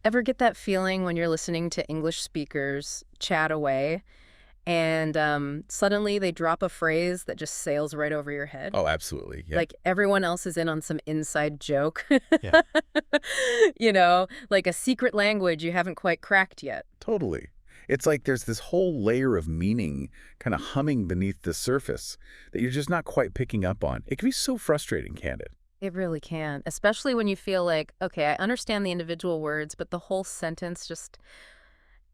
Ever get that feeling when you're listening to English speakers chat away and suddenly they drop a phrase that just sails right over your head? Oh, absolutely. Yeah. Like everyone else is in on some inside joke. Yeah. Like a secret language you haven't quite cracked yet. Totally. It's like there's this whole layer of meaning kind of humming beneath the surface that you're just not quite picking up on. It can be so frustrating, can't it? It really can, especially when you feel like, okay, I understand the individual words, but the whole sentence just,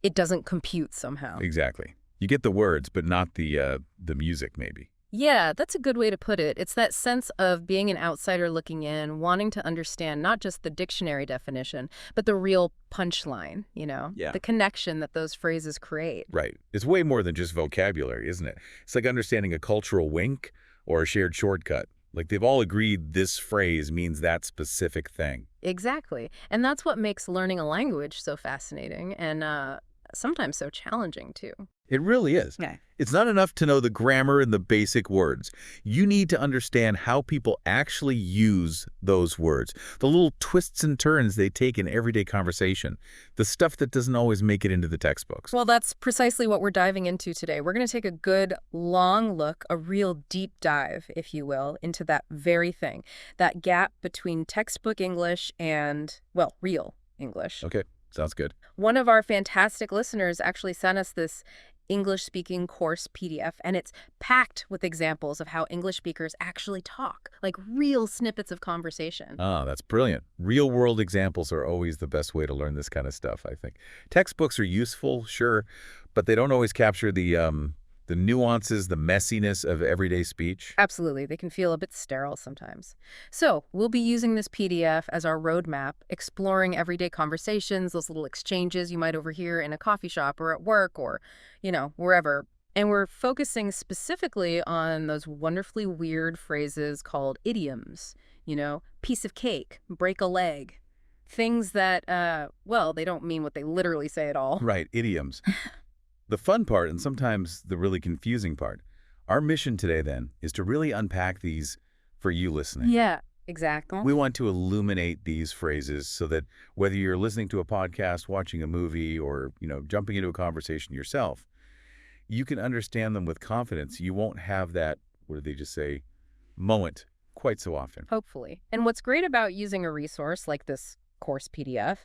it doesn't compute somehow. Exactly. You get the words, but not the music, maybe. Yeah, that's a good way to put it. It's that sense of being an outsider looking in, wanting to understand not just the dictionary definition, but the real punchline, Yeah. the connection that those phrases create. Right. It's way more than just vocabulary, isn't it? It's like understanding a cultural wink or a shared shortcut. Like they've all agreed this phrase means that specific thing. Exactly. And that's what makes learning a language so fascinating and sometimes so challenging, too. It really is. Okay. It's not enough to know the grammar and the basic words. You need to understand how people actually use those words, the little twists and turns they take in everyday conversation, the stuff that doesn't always make it into the textbooks. Well, that's precisely what we're diving into today. We're going to take a good long look, a real deep dive, if you will, into that very thing, that gap between textbook English and, well, real English. Okay, sounds good. One of our fantastic listeners actually sent us this English-speaking course PDF, and it's packed with examples of how English speakers actually talk, like real snippets of conversation. Ah, that's brilliant. Real-world examples are always the best way to learn this kind of stuff, I think. Textbooks are useful, sure, but they don't always capture the nuances, the messiness of everyday speech. Absolutely. They can feel a bit sterile sometimes. So we'll be using this PDF as our roadmap, exploring everyday conversations, those little exchanges you might overhear in a coffee shop or at work or, wherever. And we're focusing specifically on those wonderfully weird phrases called idioms, piece of cake, break a leg. Things that, well, they don't mean what they literally say at all. Right, idioms. The fun part, and sometimes the really confusing part, our mission today, then, is to really unpack these for you listening. Yeah, exactly. We want to illuminate these phrases so that whether you're listening to a podcast, watching a movie, or jumping into a conversation yourself, you can understand them with confidence. You won't have that, what do they just say, moment quite so often. Hopefully. And what's great about using a resource like this course PDF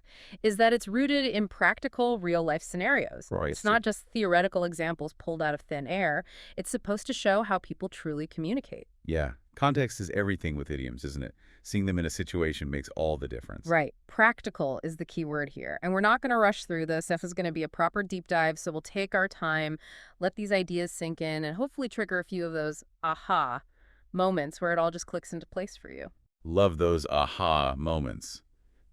is that it's rooted in practical real-life scenarios. Right. It's not just theoretical examples pulled out of thin air. It's supposed to show how people truly communicate. Yeah. Context is everything with idioms, isn't it? Seeing them in a situation makes all the difference. Right. Practical is the key word here. And we're not going to rush through this. This is going to be a proper deep dive, so we'll take our time, let these ideas sink in, and hopefully trigger a few of those aha moments where it all just clicks into place for you. Love those aha moments.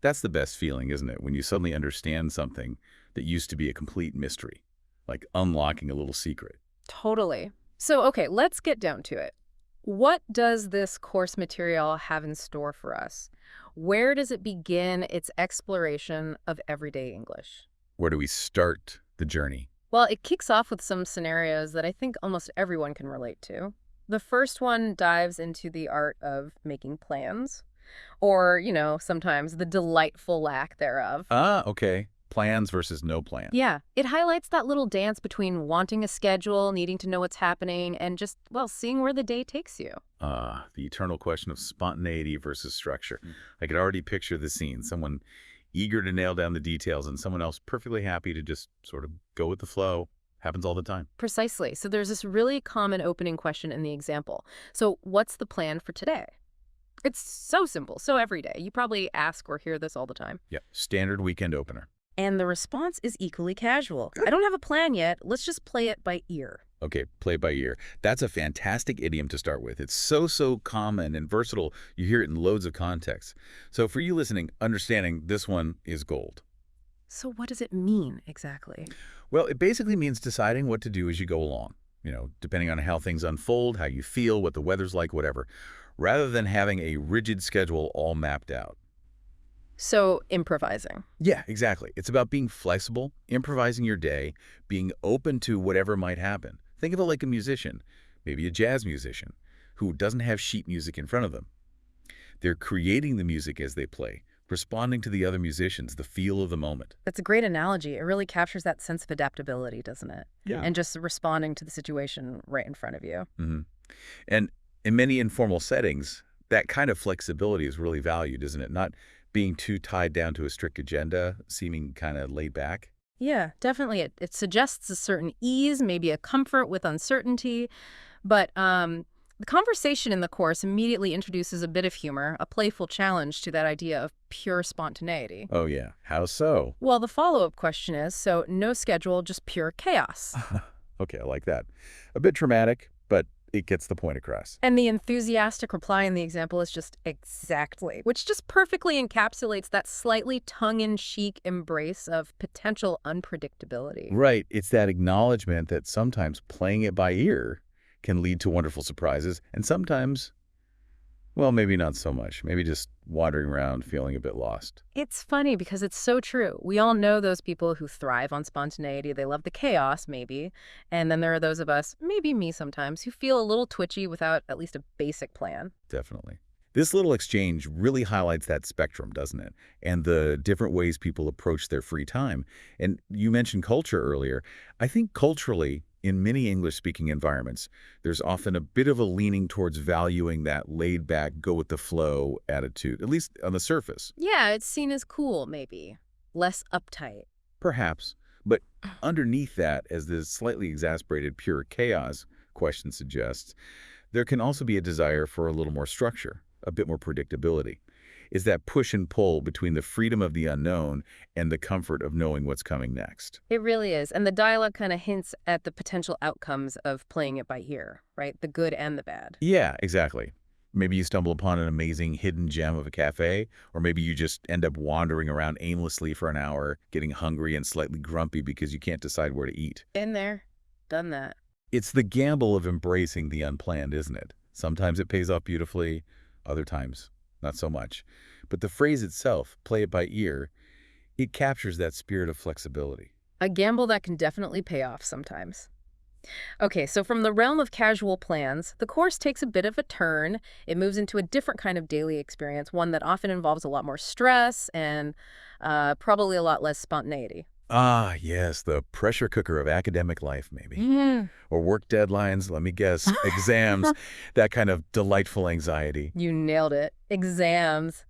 That's the best feeling, isn't it? When you suddenly understand something that used to be a complete mystery, like unlocking a little secret. Totally. So, okay, let's get down to it. What does this course material have in store for us? Where does it begin its exploration of everyday English? Where do we start the journey? Well, it kicks off with some scenarios that I think almost everyone can relate to. The first one dives into the art of making plans, or, sometimes the delightful lack thereof. Ah, okay. Plans versus no plan. Yeah, it highlights that little dance between wanting a schedule, needing to know what's happening, and just, well, seeing where the day takes you. The eternal question of spontaneity versus structure. I could already picture the scene. Someone eager to nail down the details and someone else perfectly happy to just sort of go with the flow. Happens all the time. Precisely. So there's this really common opening question in the example. So what's the plan for today? It's so simple, so everyday. You probably ask or hear this all the time. Yeah, standard weekend opener. And the response is equally casual. I don't have a plan yet. Let's just play it by ear. Okay, play by ear. That's a fantastic idiom to start with. It's so common and versatile. You hear it in loads of contexts. So for you listening, understanding this one is gold. So what does it mean exactly? Well, it basically means deciding what to do as you go along, depending on how things unfold, how you feel, what the weather's like, whatever, rather than having a rigid schedule all mapped out. So improvising. Yeah, exactly. It's about being flexible, improvising your day, being open to whatever might happen. Think of it like a musician, maybe a jazz musician, who doesn't have sheet music in front of them. They're creating the music as they play, responding to the other musicians, the feel of the moment. That's a great analogy. It really captures that sense of adaptability, doesn't it? Yeah. And just responding to the situation right in front of you. hmm And in many informal settings, that kind of flexibility is really valued, isn't it? Not being too tied down to a strict agenda, seeming kind of laid back. Yeah, definitely. It suggests a certain ease, maybe a comfort with uncertainty. But the conversation in the course immediately introduces a bit of humor, a playful challenge to that idea of pure spontaneity. Oh, yeah. How so? Well, the follow-up question is, so no schedule, just pure chaos. Okay, I like that. A bit dramatic, but it gets the point across. And the enthusiastic reply in the example is just exactly, which just perfectly encapsulates that slightly tongue-in-cheek embrace of potential unpredictability. Right. It's that acknowledgement that sometimes playing it by ear can lead to wonderful surprises, and sometimes, well, maybe not so much. Maybe just wandering around feeling a bit lost. It's funny because it's so true. We all know those people who thrive on spontaneity. They love the chaos, maybe. And then there are those of us, maybe me sometimes, who feel a little twitchy without at least a basic plan. Definitely. This little exchange really highlights that spectrum, doesn't it? And the different ways people approach their free time. And you mentioned culture earlier. I think culturally, in many English-speaking environments, there's often a bit of a leaning towards valuing that laid-back, go-with-the-flow attitude, at least on the surface. Yeah, it's seen as cool, maybe. Less uptight. Perhaps. But underneath that, as the slightly exasperated pure chaos question suggests, there can also be a desire for a little more structure, a bit more predictability. Is that push and pull between the freedom of the unknown and the comfort of knowing what's coming next. It really is. And the dialogue kind of hints at the potential outcomes of playing it by ear, right? The good and the bad. Yeah, exactly. Maybe you stumble upon an amazing hidden gem of a cafe, or maybe you just end up wandering around aimlessly for an hour, getting hungry and slightly grumpy because you can't decide where to eat. Been there, done that. It's the gamble of embracing the unplanned, isn't it? Sometimes it pays off beautifully, other times not so much. But the phrase itself, play it by ear, it captures that spirit of flexibility. A gamble that can definitely pay off sometimes. Okay, so from the realm of casual plans, the course takes a bit of a turn. It moves into a different kind of daily experience, one that often involves a lot more stress and probably a lot less spontaneity. Ah, yes, the pressure cooker of academic life, maybe. Or work deadlines, let me guess, exams, that kind of delightful anxiety. You nailed it. Exams.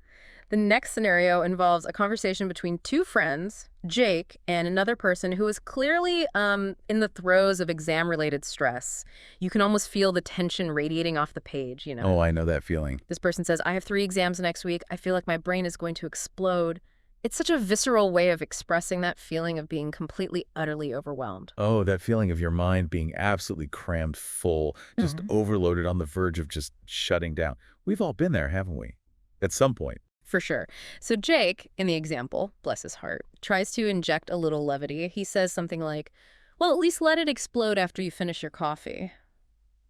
The next scenario involves a conversation between two friends, Jake and another person who is clearly in the throes of exam-related stress. You can almost feel the tension radiating off the page, you know. Oh, I know that feeling. This person says, I have 3 exams next week. I feel like my brain is going to explode. It's such a visceral way of expressing that feeling of being completely, utterly overwhelmed. Oh, that feeling of your mind being absolutely crammed full, just overloaded on the verge of just shutting down. We've all been there, haven't we? At some point. For sure. So Jake, in the example, bless his heart, tries to inject a little levity. He says something like, well, at least let it explode after you finish your coffee.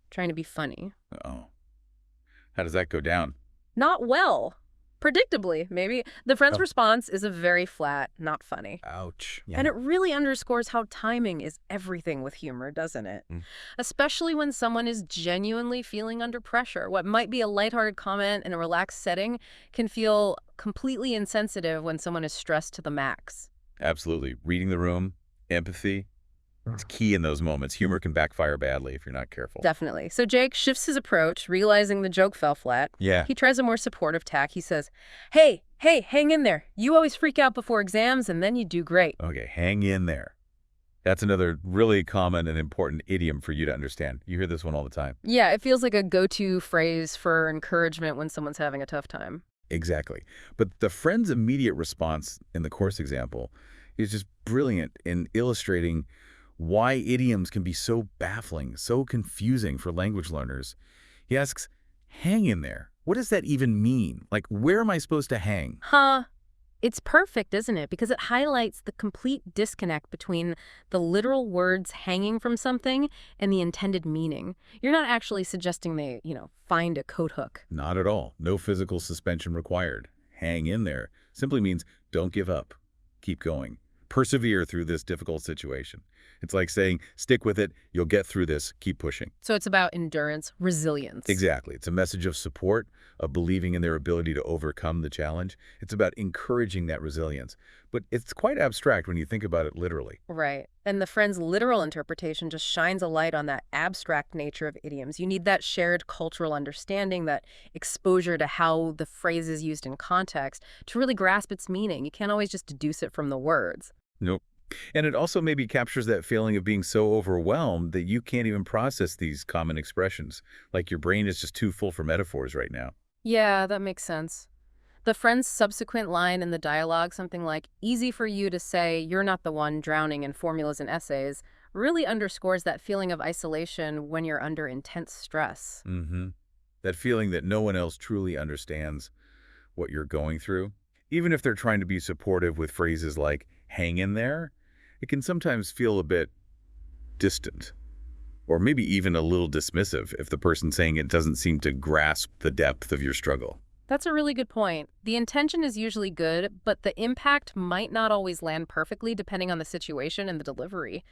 Trying to be funny. Oh. How does that go down? Not well. Predictably, maybe. The friend's Oh. response is a very flat, not funny. Ouch. And it really underscores how timing is everything with humor, doesn't it? Especially when someone is genuinely feeling under pressure. What might be a lighthearted comment in a relaxed setting can feel completely insensitive when someone is stressed to the max. Absolutely. Reading the room, empathy, it's key in those moments. Humor can backfire badly if you're not careful. Definitely. So Jake shifts his approach, realizing the joke fell flat. Yeah. He tries a more supportive tack. He says, hey, hang in there. You always freak out before exams, and then you do great. Okay, hang in there. That's another really common and important idiom for you to understand. You hear this one all the time. Yeah, it feels like a go-to phrase for encouragement when someone's having a tough time. Exactly. But the friend's immediate response in the course example is just brilliant in illustrating why idioms can be so baffling, so confusing for language learners. He asks, hang in there. What does that even mean? Like, where am I supposed to hang? It's perfect, isn't it? Because it highlights the complete disconnect between the literal words hanging from something and the intended meaning. You're not actually suggesting they, find a coat hook. Not at all. No physical suspension required. Hang in there simply means don't give up. Keep going. persevere through this difficult situation. It's like saying, stick with it, you'll get through this, keep pushing. So it's about endurance, resilience. Exactly. It's a message of support, of believing in their ability to overcome the challenge. It's about encouraging that resilience. But it's quite abstract when you think about it literally. Right. And the friend's literal interpretation just shines a light on that abstract nature of idioms. You need that shared cultural understanding, that exposure to how the phrase is used in context to really grasp its meaning. You can't always just deduce it from the words. Nope. And it also maybe captures that feeling of being so overwhelmed that you can't even process these common expressions. Like your brain is just too full for metaphors right now. Yeah, that makes sense. The friend's subsequent line in the dialogue, something like, easy for you to say you're not the one drowning in formulas and essays, really underscores that feeling of isolation when you're under intense stress. Mm-hmm. That feeling that no one else truly understands what you're going through. Even if they're trying to be supportive with phrases like, hang in there, it can sometimes feel a bit distant. Or maybe even a little dismissive if the person saying it doesn't seem to grasp the depth of your struggle. That's a really good point. The intention is usually good, but the impact might not always land perfectly depending on the situation and the delivery.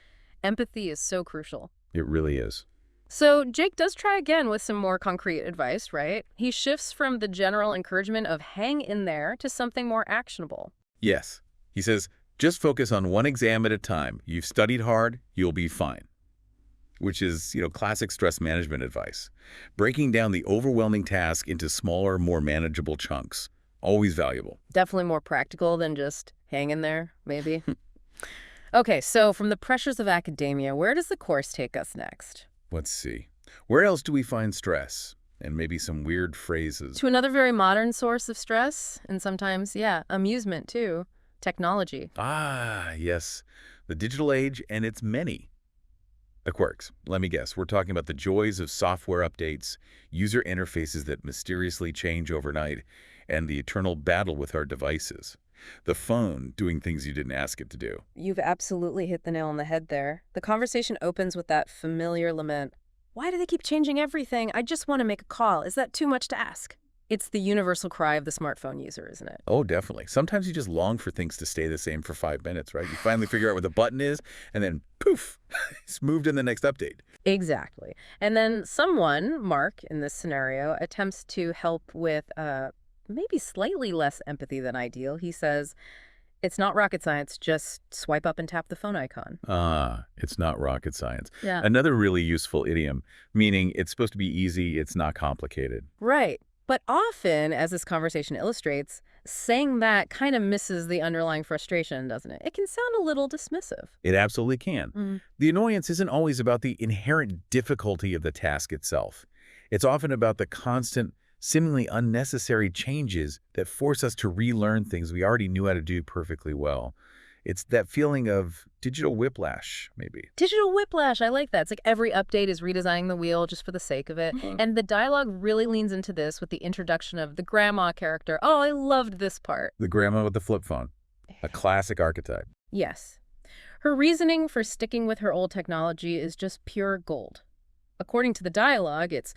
Empathy is so crucial. It really is. So Jake does try again with some more concrete advice, right? He shifts from the general encouragement of hang in there to something more actionable. Yes. He says, just focus on one exam at a time. You've studied hard, you'll be fine. Which is, classic stress management advice. Breaking down the overwhelming task into smaller, more manageable chunks. Always valuable. Definitely more practical than just hang in there, maybe. Okay, so from the pressures of academia, where does the course take us next? Let's see. Where else do we find stress? And maybe some weird phrases. To another very modern source of stress, and sometimes, yeah, amusement too. Technology. Ah, yes. The digital age and its many. The quirks. Let me guess. We're talking about the joys of software updates, user interfaces that mysteriously change overnight, and the eternal battle with our devices. The phone doing things you didn't ask it to do. You've absolutely hit the nail on the head there. The conversation opens with that familiar lament. Why do they keep changing everything? I just want to make a call. Is that too much to ask? It's the universal cry of the smartphone user, isn't it? Oh, definitely. Sometimes you just long for things to stay the same for 5 minutes, right? You finally figure out what the button is, and then poof, it's moved in the next update. Exactly. And then someone, Mark in this scenario, attempts to help with maybe slightly less empathy than ideal. He says, it's not rocket science, just swipe up and tap the phone icon. Ah, it's not rocket science. Yeah. Another really useful idiom, meaning it's supposed to be easy, it's not complicated. Right. But often, as this conversation illustrates, saying that kind of misses the underlying frustration, doesn't it? It can sound a little dismissive. It absolutely can. Mm. The annoyance isn't always about the inherent difficulty of the task itself. It's often about the constant, seemingly unnecessary changes that force us to relearn things we already knew how to do perfectly well. It's that feeling of digital whiplash, maybe. Digital whiplash, I like that. It's like every update is redesigning the wheel just for the sake of it. Mhm. And the dialogue really leans into this with the introduction of the grandma character. Oh, I loved this part. The grandma with the flip phone, a classic archetype. Yes. Her reasoning for sticking with her old technology is just pure gold. According to the dialogue, it's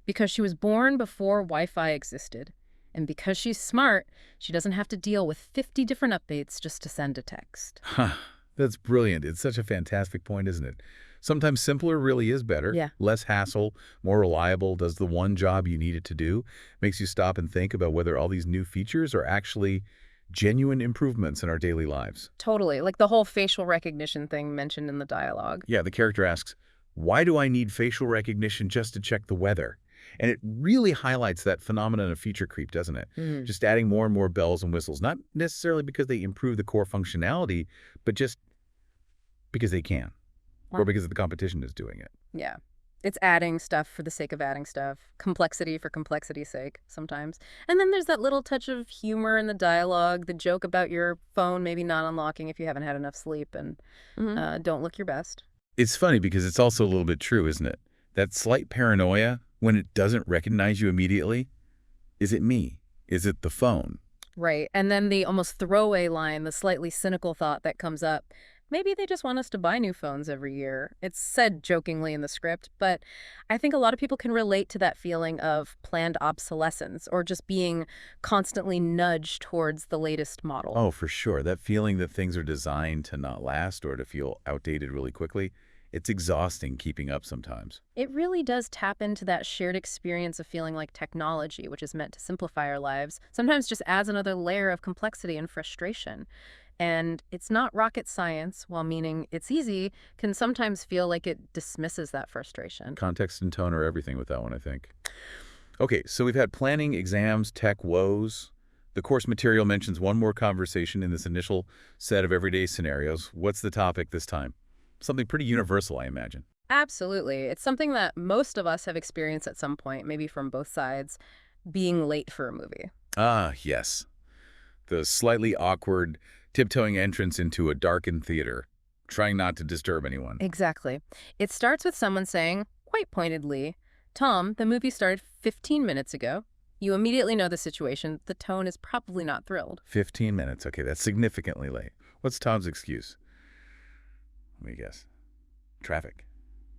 because she was born before Wi-Fi existed. And because she's smart, she doesn't have to deal with 50 different updates just to send a text. Huh, that's brilliant. It's such a fantastic point, isn't it? Sometimes simpler really is better. Yeah. Less hassle, more reliable, does the one job you need it to do. Makes you stop and think about whether all these new features are actually genuine improvements in our daily lives. Totally. Like the whole facial recognition thing mentioned in the dialogue. Yeah, the character asks, why do I need facial recognition just to check the weather? And it really highlights that phenomenon of feature creep, doesn't it? Mhm. Just adding more and more bells and whistles, not necessarily because they improve the core functionality, but just because they can, or because the competition is doing it. Yeah. It's adding stuff for the sake of adding stuff. Complexity for complexity's sake, sometimes. And then there's that little touch of humor in the dialogue, the joke about your phone maybe not unlocking if you haven't had enough sleep and don't look your best. It's funny because it's also a little bit true, isn't it? That slight paranoia when it doesn't recognize you immediately. Is it me? Is it the phone? Right. And then the almost throwaway line, the slightly cynical thought that comes up, Maybe they just want us to buy new phones every year. It's said jokingly in the script, but I think a lot of people can relate to that feeling of planned obsolescence or just being constantly nudged towards the latest model. Oh, for sure. That feeling that things are designed to not last or to feel outdated really quickly, it's exhausting keeping up sometimes. It really does tap into that shared experience of feeling like technology, which is meant to simplify our lives, sometimes just adds another layer of complexity and frustration. And it's not rocket science, while meaning it's easy, can sometimes feel like it dismisses that frustration. Context and tone are everything with that one, I think. Okay, so we've had planning, exams, tech woes. The course material mentions one more conversation in this initial set of everyday scenarios. What's the topic this time? Something pretty universal, I imagine. Absolutely. It's something that most of us have experienced at some point, maybe from both sides, being late for a movie. Ah, yes. The slightly awkward, tiptoeing entrance into a darkened theater, trying not to disturb anyone. Exactly. It starts with someone saying, quite pointedly, Tom, the movie started 15 minutes ago. You immediately know the situation. The tone is probably not thrilled. 15 minutes. Okay, that's significantly late. What's Tom's excuse? Let me guess. Traffic.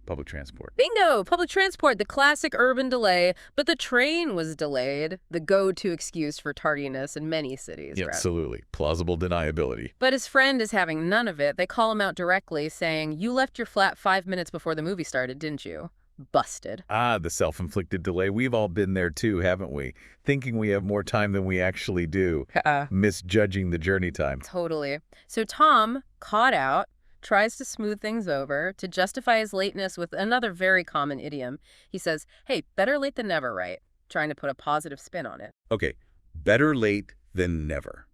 Public transport. Bingo! Public transport, the classic urban delay, but the train was delayed, the go-to excuse for tardiness in many cities, Yeah, right? absolutely. Plausible deniability. But his friend is having none of it. They call him out directly, saying, you left your flat 5 minutes before the movie started, didn't you? Busted. Ah, the self-inflicted delay. We've all been there too, haven't we? Thinking we have more time than we actually do. Misjudging the journey time. Totally. So Tom, caught out, tries to smooth things over to justify his lateness with another very common idiom. He says, hey, better late than never, right? Trying to put a positive spin on it. Okay, better late than never.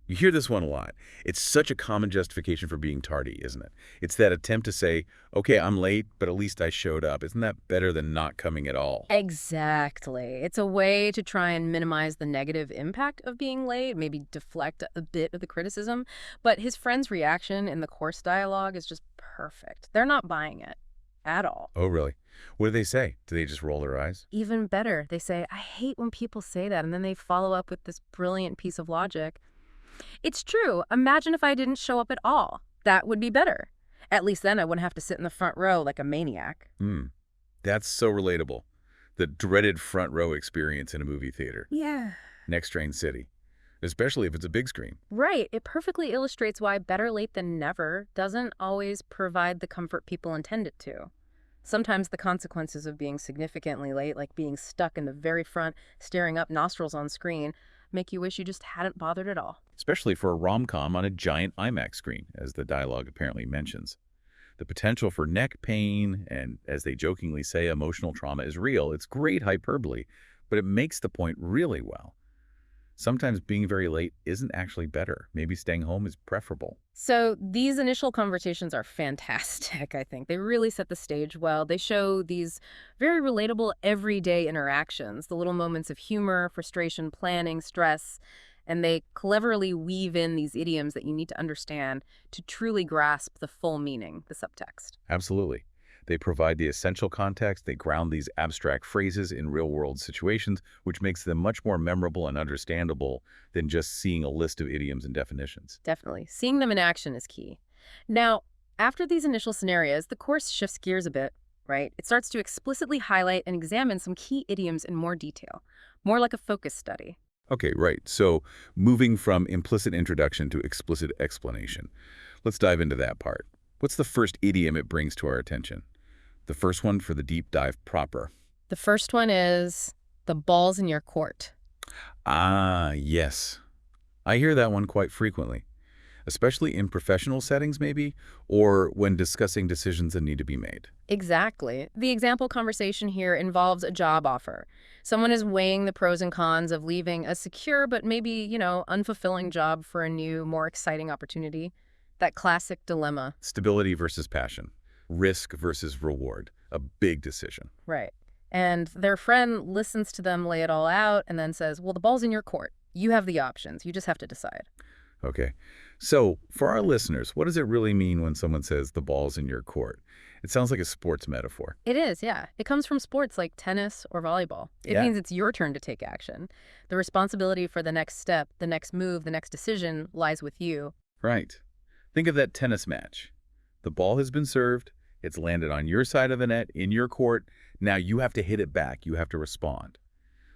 You hear this one a lot. It's such a common justification for being tardy, isn't it? It's that attempt to say, okay, I'm late, but at least I showed up. Isn't that better than not coming at all? Exactly. It's a way to try and minimize the negative impact of being late, maybe deflect a bit of the criticism. But his friend's reaction in the course dialogue is just perfect. They're not buying it at all. Oh, really? What do they say? Do they just roll their eyes? Even better, they say, I hate when people say that, and then they follow up with this brilliant piece of logic. It's true. Imagine if I didn't show up at all. That would be better. At least then I wouldn't have to sit in the front row like a maniac. That's so relatable. The dreaded front row experience in a movie theater. Yeah. Next train city. Especially if it's a big screen. Right. It perfectly illustrates why better late than never doesn't always provide the comfort people intend it to. Sometimes the consequences of being significantly late, like being stuck in the very front, staring up nostrils on screen, make you wish you just hadn't bothered at all. Especially for a rom-com on a giant IMAX screen, as the dialogue apparently mentions. The potential for neck pain and, as they jokingly say, emotional trauma is real. It's great hyperbole, but it makes the point really well. Sometimes being very late isn't actually better. Maybe staying home is preferable. So these initial conversations are fantastic, I think. They really set the stage well. They show these very relatable everyday interactions, the little moments of humor, frustration, planning, stress, and they cleverly weave in these idioms that you need to understand to truly grasp the full meaning, the subtext. Absolutely. They provide the essential context. They ground these abstract phrases in real-world situations, which makes them much more memorable and understandable than just seeing a list of idioms and definitions. Definitely. Seeing them in action is key. Now, after these initial scenarios, the course shifts gears a bit, right? It starts to explicitly highlight and examine some key idioms in more detail, more like a focus study. Okay, right. So moving from implicit introduction to explicit explanation. Let's dive into that part. What's the first idiom it brings to our attention? The first one for the deep dive proper. The first one is the ball's in your court. Ah, yes. I hear that one quite frequently, especially in professional settings maybe, or when discussing decisions that need to be made. Exactly. The example conversation here involves a job offer. Someone is weighing the pros and cons of leaving a secure but maybe, unfulfilling job for a new, more exciting opportunity. That classic dilemma. Stability versus passion. Risk versus reward. A big decision. Right. And their friend listens to them lay it all out and then says, well, the ball's in your court. You have the options. You just have to decide. Okay. So for our listeners, what does it really mean when someone says the ball's in your court? It sounds like a sports metaphor. It is, yeah. It comes from sports like tennis or volleyball. It Yeah. means it's your turn to take action. The responsibility for the next step, the next move, the next decision lies with you. Right. Think of that tennis match. The ball has been served. It's landed on your side of the net, in your court. Now you have to hit it back. You have to respond.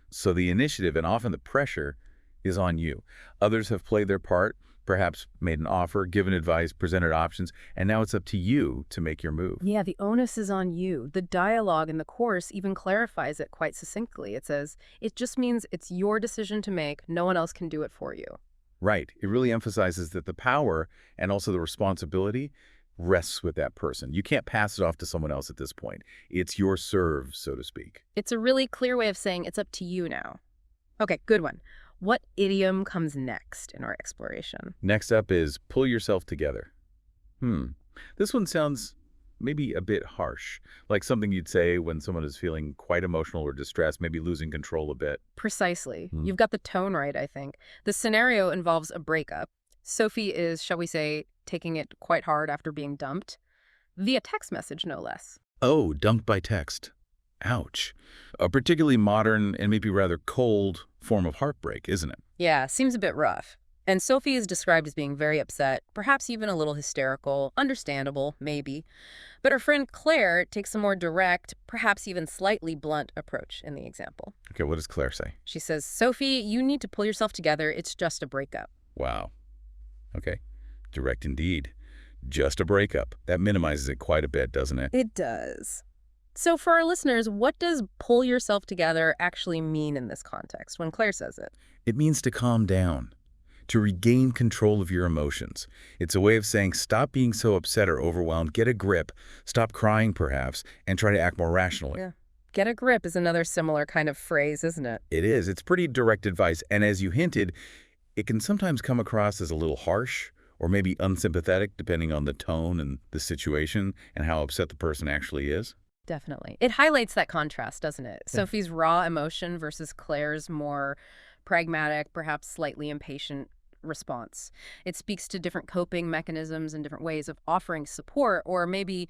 So the initiative and often the pressure is on you. Others have played their part, perhaps made an offer, given advice, presented options, and now it's up to you to make your move. Yeah, the onus is on you. The dialogue in the course even clarifies it quite succinctly. It says, it just means it's your decision to make. No one else can do it for you. Right. It really emphasizes that the power and also the responsibility rests with that person. You can't pass it off to someone else at this point. It's your serve, so to speak. It's a really clear way of saying it's up to you now. Okay, good one. What idiom comes next in our exploration? Next up is pull yourself together. This one sounds maybe a bit harsh, like something you'd say when someone is feeling quite emotional or distressed, maybe losing control a bit. Precisely. You've got the tone right, I think. The scenario involves a breakup. Sophie is, shall we say, taking it quite hard after being dumped. Via text message, no less. Oh, dumped by text. Ouch. A particularly modern and maybe rather cold form of heartbreak, isn't it? Yeah, seems a bit rough. And Sophie is described as being very upset, perhaps even a little hysterical, understandable, maybe. But her friend Claire takes a more direct, perhaps even slightly blunt approach in the example. Okay, what does Claire say? She says, Sophie, you need to pull yourself together. It's just a breakup. Wow. Okay. Direct indeed. Just a breakup. That minimizes it quite a bit, doesn't it? It does. So for our listeners, what does pull yourself together actually mean in this context when Claire says it? It means to calm down, to regain control of your emotions. It's a way of saying stop being so upset or overwhelmed, get a grip, stop crying perhaps, and try to act more rationally. Yeah. Get a grip is another similar kind of phrase, isn't it? It is. It's pretty direct advice. And as you hinted, it can sometimes come across as a little harsh or maybe unsympathetic depending on the tone and the situation and how upset the person actually is. Definitely. It highlights that contrast, doesn't it? Yeah. Sophie's raw emotion versus Claire's more pragmatic, perhaps slightly impatient response. It speaks to different coping mechanisms and different ways of offering support, or maybe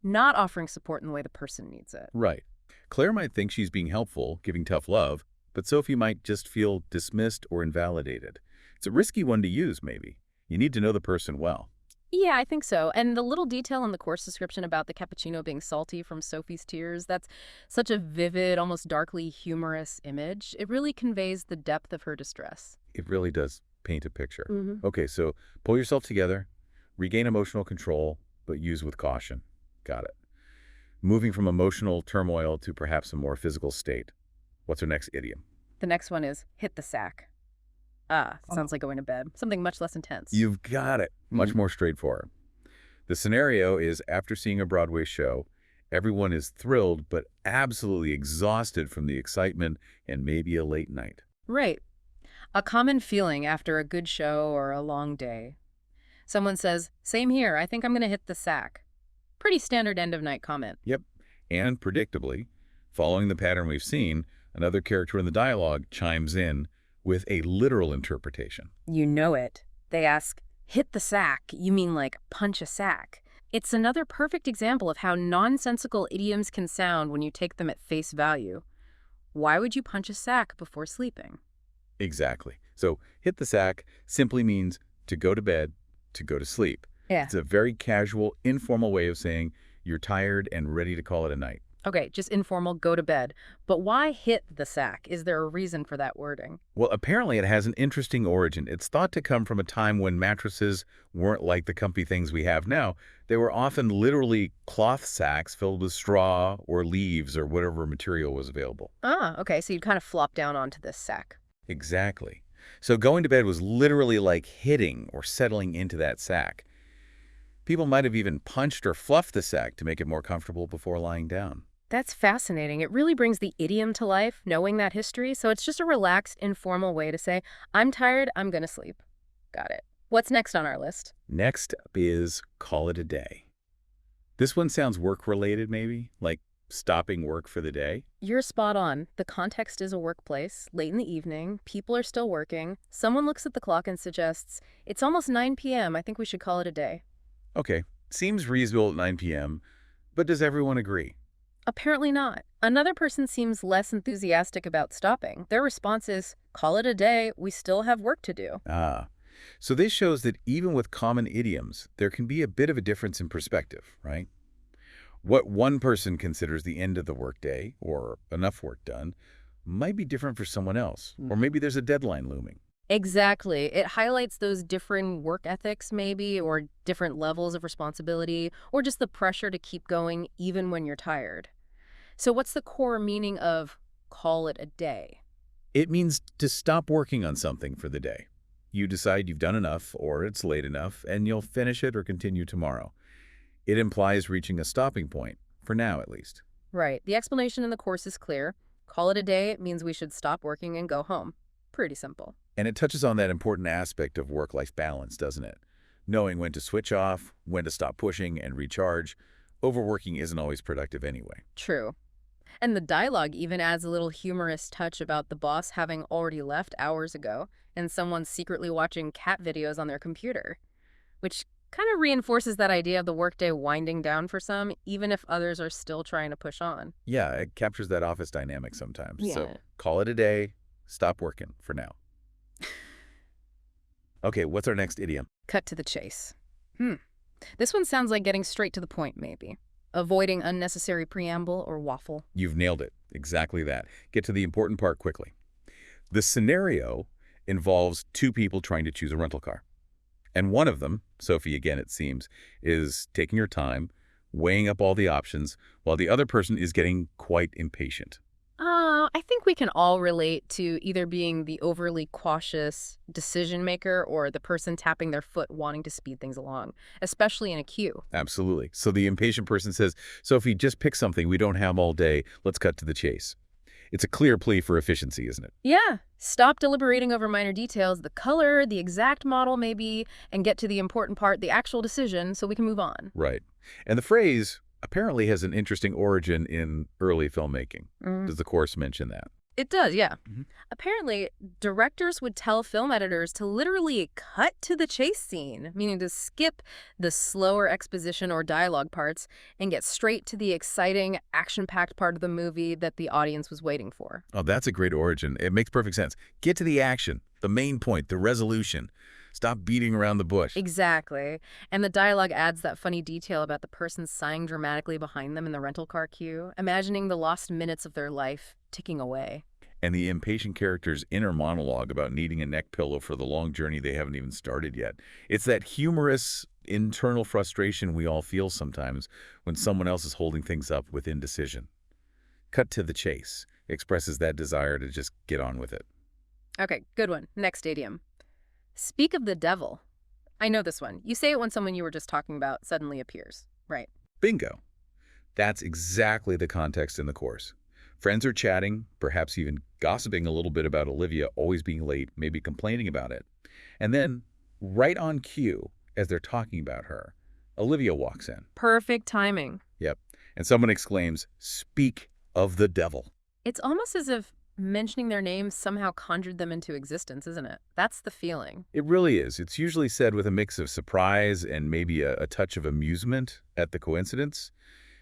not offering support in the way the person needs it. Right. Claire might think she's being helpful, giving tough love, but Sophie might just feel dismissed or invalidated. It's a risky one to use, maybe. You need to know the person well. Yeah, I think so. And the little detail in the course description about the cappuccino being salty from Sophie's tears, that's such a vivid, almost darkly humorous image. It really conveys the depth of her distress. It really does paint a picture. Mm-hmm. Okay, so pull yourself together, regain emotional control, but use with caution. Got it. Moving from emotional turmoil to perhaps a more physical state. What's our next idiom? The next one is hit the sack. Sounds like going to bed. Something much less intense. You've got it. Much more straightforward. The scenario is after seeing a Broadway show, everyone is thrilled but absolutely exhausted from the excitement and maybe a late night. Right. A common feeling after a good show or a long day. Someone says, same here, I think I'm going to hit the sack. Pretty standard end-of-night comment. Yep. And predictably, following the pattern we've seen, another character in the dialogue chimes in with a literal interpretation. You know it. They ask, hit the sack. You mean like punch a sack. It's another perfect example of how nonsensical idioms can sound when you take them at face value. Why would you punch a sack before sleeping? Exactly. So hit the sack simply means to go to bed, to go to sleep. Yeah. It's a very casual, informal way of saying you're tired and ready to call it a night. Okay, just informal, go to bed. But why hit the sack? Is there a reason for that wording? Well, apparently it has an interesting origin. It's thought to come from a time when mattresses weren't like the comfy things we have now. They were often literally cloth sacks filled with straw or leaves or whatever material was available. Okay, so you'd kind of flop down onto this sack. Exactly. So going to bed was literally like hitting or settling into that sack. People might have even punched or fluffed the sack to make it more comfortable before lying down. That's fascinating. It really brings the idiom to life, knowing that history. So it's just a relaxed, informal way to say, I'm tired, I'm going to sleep. Got it. What's next on our list? Next up is call it a day. This one sounds work-related maybe, like stopping work for the day. You're spot on. The context is a workplace, late in the evening, people are still working. Someone looks at the clock and suggests, it's almost 9 p.m. I think we should call it a day. Okay, seems reasonable at 9 p.m., but does everyone agree? Apparently not. Another person seems less enthusiastic about stopping. Their response is, call it a day, we still have work to do. So this shows that even with common idioms, there can be a bit of a difference in perspective, right? What one person considers the end of the workday or enough work done might be different for someone else, or maybe there's a deadline looming. Exactly. It highlights those different work ethics, maybe, or different levels of responsibility, or just the pressure to keep going even when you're tired. So, what's the core meaning of call it a day? It means to stop working on something for the day. You decide you've done enough or it's late enough and you'll finish it or continue tomorrow. It implies reaching a stopping point, for now at least. Right. The explanation in the course is clear. Call it a day it means we should stop working and go home. Pretty simple. And it touches on that important aspect of work-life balance, doesn't it? Knowing when to switch off, when to stop pushing and recharge. Overworking isn't always productive anyway. True. And the dialogue even adds a little humorous touch about the boss having already left hours ago and someone secretly watching cat videos on their computer, which kind of reinforces that idea of the workday winding down for some, even if others are still trying to push on. Yeah, it captures that office dynamic sometimes. So Yeah. call it a day, stop working for now. Okay, what's our next idiom? Cut to the chase. This one sounds like getting straight to the point, maybe. Avoiding unnecessary preamble or waffle. You've nailed it. Exactly that. Get to the important part quickly. The scenario involves two people trying to choose a rental car. And one of them, Sophie again it seems, is taking her time, weighing up all the options, while the other person is getting quite impatient. I think we can all relate to either being the overly cautious decision maker or the person tapping their foot wanting to speed things along, especially in a queue. Absolutely. So the impatient person says, Sophie, just pick something. We don't have all day. Let's cut to the chase. It's a clear plea for efficiency, isn't it? Yeah, stop deliberating over minor details, the color, the exact model maybe, and get to the important part, the actual decision, so we can move on. Right. And the phrase apparently has an interesting origin in early filmmaking. Does the course mention that? It does, yeah. Mhm. Apparently, directors would tell film editors to literally cut to the chase scene, meaning to skip the slower exposition or dialogue parts and get straight to the exciting, action-packed part of the movie that the audience was waiting for. Oh, that's a great origin. It makes perfect sense. Get to the action, the main point, the resolution. Stop beating around the bush. Exactly. And the dialogue adds that funny detail about the person sighing dramatically behind them in the rental car queue, imagining the lost minutes of their life ticking away. And the impatient character's inner monologue about needing a neck pillow for the long journey they haven't even started yet. It's that humorous internal frustration we all feel sometimes when someone else is holding things up with indecision. Cut to the chase expresses that desire to just get on with it. Okay, good one. Next idiom. Speak of the devil. I know this one. You say it when someone you were just talking about suddenly appears. Right. Bingo. That's exactly the context in the course. Friends are chatting, perhaps even gossiping a little bit about Olivia always being late, maybe complaining about it. And then, right on cue, as they're talking about her, Olivia walks in. Perfect timing. Yep. And someone exclaims, "Speak of the devil." It's almost as if mentioning their name somehow conjured them into existence, isn't it? That's the feeling. It really is. It's usually said with a mix of surprise and maybe a touch of amusement at the coincidence,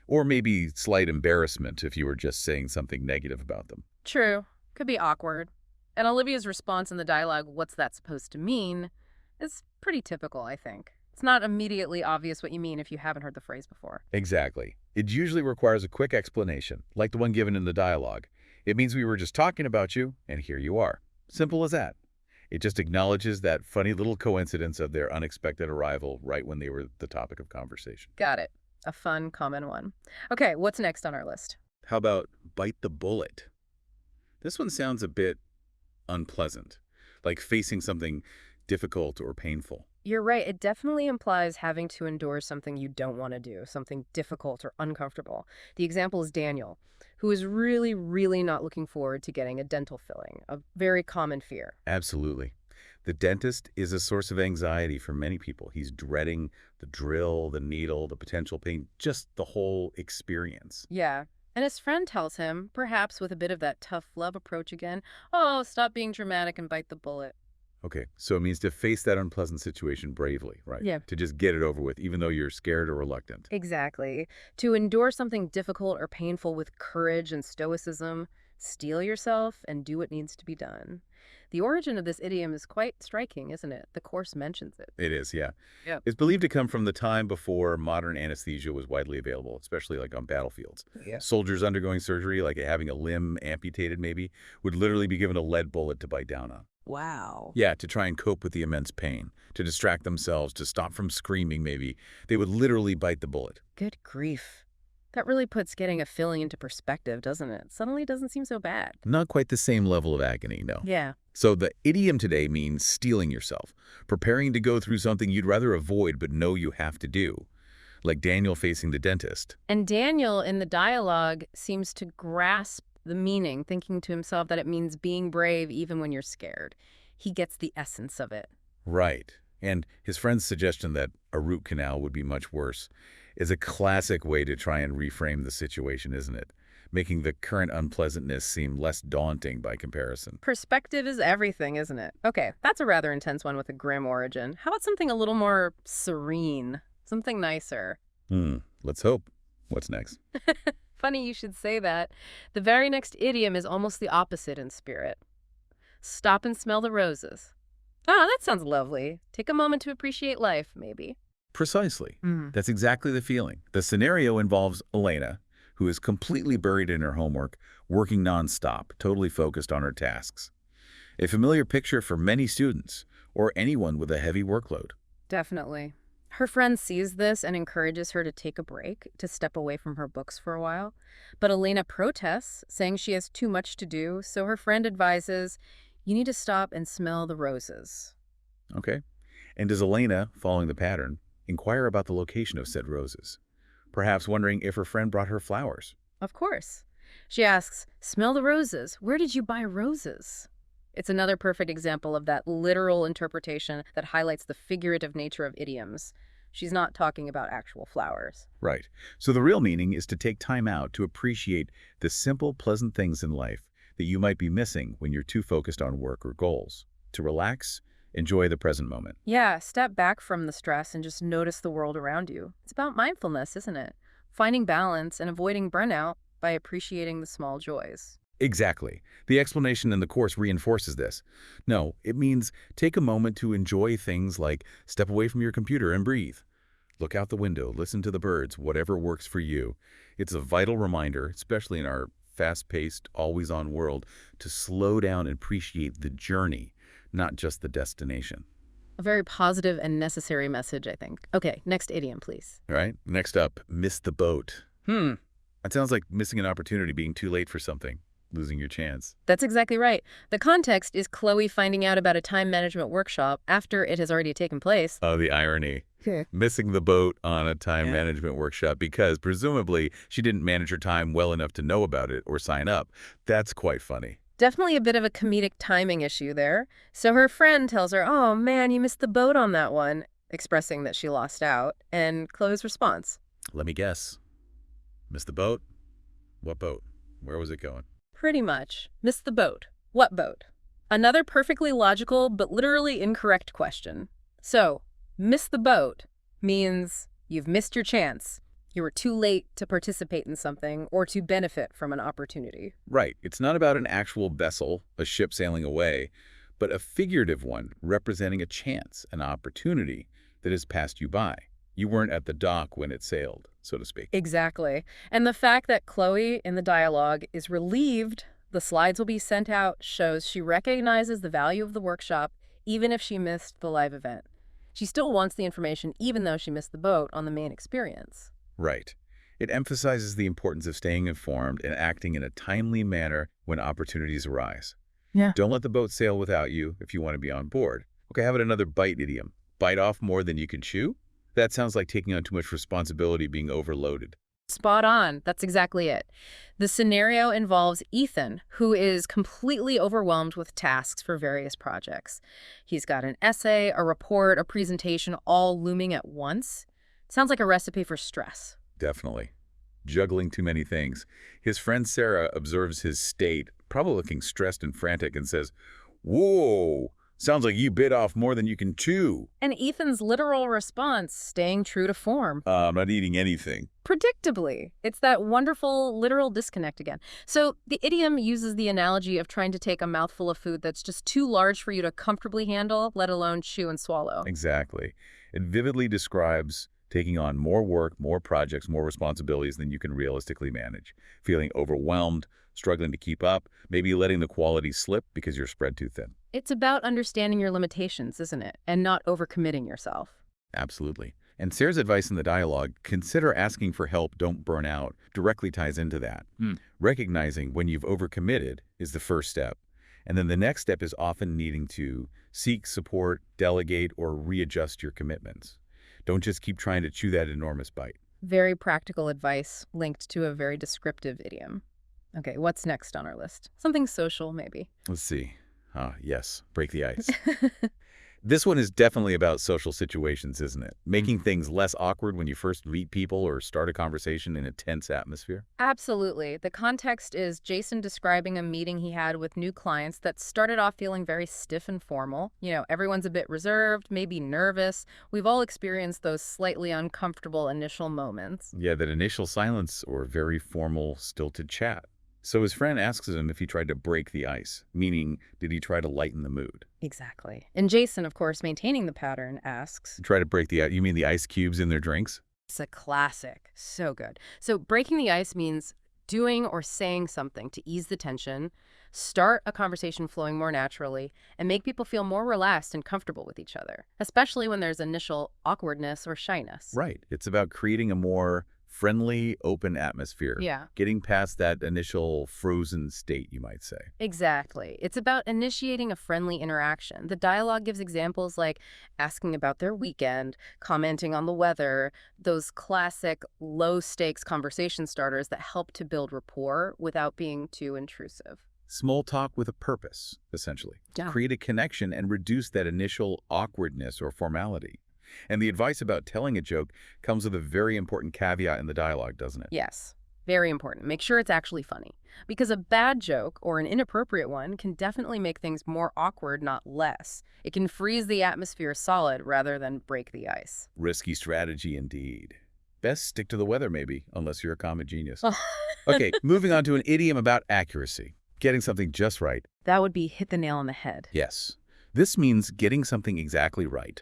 or maybe slight embarrassment if you were just saying something negative about them. True. Could be awkward. And Olivia's response in the dialogue, what's that supposed to mean, is pretty typical, I think. It's not immediately obvious what you mean if you haven't heard the phrase before. Exactly. It usually requires a quick explanation, like the one given in the dialogue. It means we were just talking about you, and here you are. Simple as that. It just acknowledges that funny little coincidence of their unexpected arrival right when they were the topic of conversation. Got it. A fun, common one. Okay, what's next on our list? How about bite the bullet? This one sounds a bit unpleasant, like facing something difficult or painful. You're right. It definitely implies having to endure something you don't want to do, something difficult or uncomfortable. The example is Daniel, who is really, really not looking forward to getting a dental filling, a very common fear. Absolutely. The dentist is a source of anxiety for many people. He's dreading the drill, the needle, the potential pain, just the whole experience. Yeah. And his friend tells him, perhaps with a bit of that tough love approach again, oh, stop being dramatic and bite the bullet. Okay, so it means to face that unpleasant situation bravely, right? Yeah. To just get it over with, even though you're scared or reluctant. Exactly. To endure something difficult or painful with courage and stoicism, Steel yourself and do what needs to be done. The origin of this idiom is quite striking, isn't it? The course mentions it. It is, yeah. Yep. It's believed to come from the time before modern anesthesia was widely available, especially like on battlefields. Yeah. Soldiers undergoing surgery, like having a limb amputated maybe, would literally be given a lead bullet to bite down on. Wow. Yeah, to try and cope with the immense pain, to distract themselves, to stop from screaming maybe. They would literally bite the bullet. Good grief. That really puts getting a filling into perspective, doesn't it? Suddenly doesn't seem so bad. Not quite the same level of agony, no. Yeah. So the idiom today means steeling yourself, preparing to go through something you'd rather avoid but know you have to do, like Daniel facing the dentist. And Daniel, in the dialogue, seems to grasp the meaning, thinking to himself that it means being brave even when you're scared. He gets the essence of it. Right. And his friend's suggestion that a root canal would be much worse is a classic way to try and reframe the situation, isn't it? Making the current unpleasantness seem less daunting by comparison. Perspective is everything, isn't it? Okay, that's a rather intense one with a grim origin. How about something a little more serene? Something nicer? Let's hope. What's next? Funny you should say that. The very next idiom is almost the opposite in spirit. Stop and smell the roses. Ah, that sounds lovely. Take a moment to appreciate life, maybe. Precisely. That's exactly the feeling. The scenario involves Elena, who is completely buried in her homework, working nonstop, totally focused on her tasks. A familiar picture for many students, or anyone with a heavy workload. Definitely. Her friend sees this and encourages her to take a break, to step away from her books for a while. But Elena protests, saying she has too much to do, so her friend advises, you need to stop and smell the roses. Okay. And does Elena, following the pattern, inquire about the location of said roses? Perhaps wondering if her friend brought her flowers. Of course. She asks, smell the roses. Where did you buy roses? It's another perfect example of that literal interpretation that highlights the figurative nature of idioms. She's not talking about actual flowers. Right. So the real meaning is to take time out to appreciate the simple, pleasant things in life that you might be missing when you're too focused on work or goals. To relax, enjoy the present moment. Yeah, step back from the stress and just notice the world around you. It's about mindfulness, isn't it? Finding balance and avoiding burnout by appreciating the small joys. Exactly. The explanation in the course reinforces this. No, it means take a moment to enjoy things like step away from your computer and breathe. Look out the window, listen to the birds, whatever works for you. It's a vital reminder, especially in our fast-paced, always-on world, to slow down and appreciate the journey, not just the destination. A very positive and necessary message, I think. Okay, next idiom, please. All right, next up, miss the boat. That sounds like missing an opportunity, being too late for something, losing your chance. That's exactly right. The context is Chloe finding out about a time management workshop after it has already taken place. Oh, the irony. Okay. Missing the boat on a time management workshop because presumably she didn't manage her time well enough to know about it or sign up. That's quite funny. Definitely a bit of a comedic timing issue there. So her friend tells her, oh man, you missed the boat on that one, expressing that she lost out. And Chloe's response, Let me guess. Missed the boat? What boat? Where was it going? pretty much. Missed the boat. What boat? Another perfectly logical but literally incorrect question. So, miss the boat means you've missed your chance. You were too late to participate in something or to benefit from an opportunity. Right. It's not about an actual vessel, a ship sailing away, but a figurative one representing a chance, an opportunity that has passed you by. You weren't at the dock when it sailed, so to speak. Exactly. And the fact that Chloe, in the dialogue, is relieved the slides will be sent out shows she recognizes the value of the workshop even if she missed the live event. She still wants the information even though she missed the boat on the main experience. Right. It emphasizes the importance of staying informed and acting in a timely manner when opportunities arise. Yeah. Don't let the boat sail without you if you want to be on board. Okay, how about another bite idiom? Bite off more than you can chew? That sounds like taking on too much responsibility, being overloaded. Spot on. That's exactly it. The scenario involves Ethan, who is completely overwhelmed with tasks for various projects. He's got an essay, a report, a presentation, all looming at once. Sounds like a recipe for stress. Definitely. Juggling too many things. His friend Sarah observes his state, probably looking stressed and frantic, and says, "Whoa, Sounds like you bit off more than you can chew. And Ethan's literal response, staying true to form. I'm not eating anything. Predictably. It's that wonderful literal disconnect again. So the idiom uses the analogy of trying to take a mouthful of food that's just too large for you to comfortably handle, let alone chew and swallow. Exactly. It vividly describes taking on more work, more projects, more responsibilities than you can realistically manage, feeling overwhelmed, struggling to keep up, maybe letting the quality slip because you're spread too thin. It's about understanding your limitations, isn't it? And not overcommitting yourself. Absolutely. And Sarah's advice in the dialogue, consider asking for help, don't burn out, directly ties into that. Recognizing when you've overcommitted is the first step. And then the next step is often needing to seek support, delegate, or readjust your commitments. Don't just keep trying to chew that enormous bite. Very practical advice linked to a very descriptive idiom. Okay, what's next on our list? Something social, maybe. Let's see. Yes, break the ice. This one is definitely about social situations, isn't it? Making things less awkward when you first meet people or start a conversation in a tense atmosphere. Absolutely. The context is Jason describing a meeting he had with new clients that started off feeling very stiff and formal. Everyone's a bit reserved, maybe nervous. We've all experienced those slightly uncomfortable initial moments. Yeah, that initial silence or very formal, stilted chat. So his friend asks him if he tried to break the ice, meaning did he try to lighten the mood? Exactly. And Jason, of course, maintaining the pattern, asks, Try to break the ice? You mean the ice cubes in their drinks? it's a classic. So good. So breaking the ice means doing or saying something to ease the tension, start a conversation flowing more naturally, and make people feel more relaxed and comfortable with each other, especially when there's initial awkwardness or shyness. Right. It's about creating a more friendly, open atmosphere. Yeah. Getting past that initial frozen state, you might say. Exactly. It's about initiating a friendly interaction. The dialogue gives examples like asking about their weekend, commenting on the weather, those classic low-stakes conversation starters that help to build rapport without being too intrusive. Small talk with a purpose, essentially. Yeah. Create a connection and reduce that initial awkwardness or formality. And the advice about telling a joke comes with a very important caveat in the dialogue, doesn't it? Yes. Very important. Make sure it's actually funny. Because a bad joke or an inappropriate one can definitely make things more awkward, not less. It can freeze the atmosphere solid rather than break the ice. Risky strategy indeed. Best stick to the weather, maybe, unless you're a common genius. Okay, moving on to an idiom about accuracy. Getting something just right. That would be hit the nail on the head. Yes. This means getting something exactly right,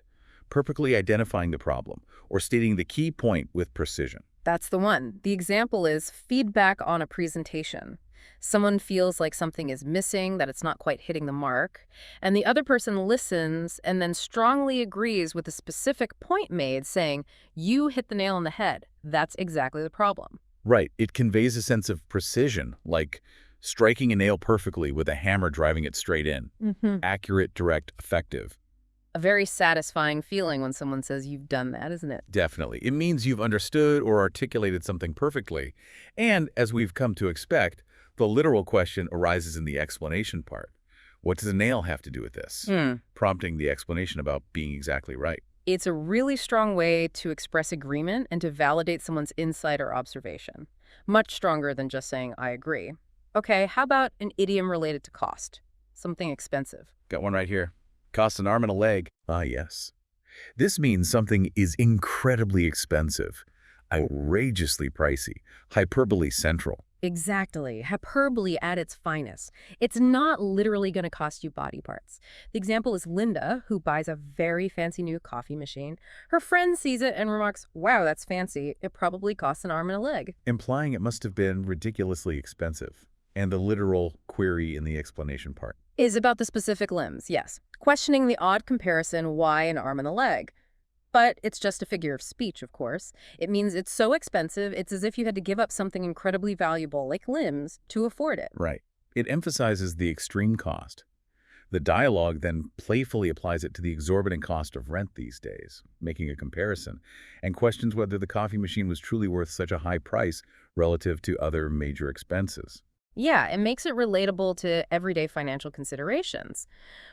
perfectly identifying the problem, or stating the key point with precision. That's the one. The example is feedback on a presentation. Someone feels like something is missing, that it's not quite hitting the mark, and the other person listens and then strongly agrees with a specific point made, saying, "You hit the nail on the head. That's exactly the problem." Right. It conveys a sense of precision, like striking a nail perfectly with a hammer driving it straight in. Accurate, direct, effective. A very satisfying feeling when someone says you've done that, isn't it? Definitely. It means you've understood or articulated something perfectly. And as we've come to expect, the literal question arises in the explanation part. What does a nail have to do with this? Prompting the explanation about being exactly right. It's a really strong way to express agreement and to validate someone's insight or observation. Much stronger than just saying, "I agree." Okay, how about an idiom related to cost? Something expensive. Got one right here. Costs an arm and a leg. Ah, yes. This means something is incredibly expensive, outrageously pricey, hyperbole central. Exactly. Hyperbole at its finest. It's not literally going to cost you body parts. The example is Linda, who buys a very fancy new coffee machine. Her friend sees it and remarks, "Wow, that's fancy. It probably costs an arm and a leg." Implying it must have been ridiculously expensive. And the literal query in the explanation part. Is about the specific limbs, yes. Questioning the odd comparison, why an arm and a leg. But it's just a figure of speech, of course. It means it's so expensive, it's as if you had to give up something incredibly valuable, like limbs, to afford it. Right. It emphasizes the extreme cost. The dialogue then playfully applies it to the exorbitant cost of rent these days, making a comparison, and questions whether the coffee machine was truly worth such a high price relative to other major expenses. Yeah, it makes it relatable to everyday financial considerations.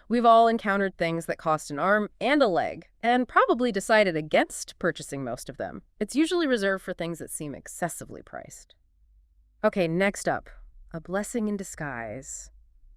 We've all encountered things that cost an arm and a leg, and probably decided against purchasing most of them. It's usually reserved for things that seem excessively priced. Okay, next up, a blessing in disguise.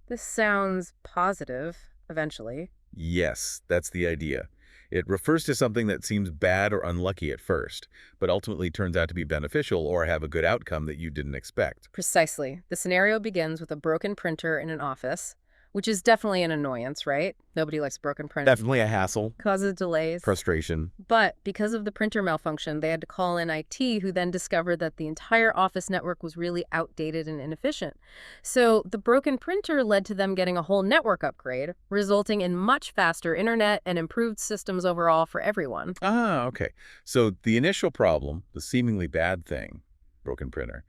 This sounds positive, eventually. Yes, that's the idea. It refers to something that seems bad or unlucky at first, but ultimately turns out to be beneficial or have a good outcome that you didn't expect. Precisely. The scenario begins with a broken printer in an office, which is definitely an annoyance, right? Nobody likes broken print. Definitely a hassle, Causes delays. frustration. But because of the printer malfunction, they had to call in IT, who then discovered that the entire office network was really outdated and inefficient. So the broken printer led to them getting a whole network upgrade, resulting in much faster internet and improved systems overall for everyone. Ah, okay. So the initial problem, the seemingly bad thing, broken printer,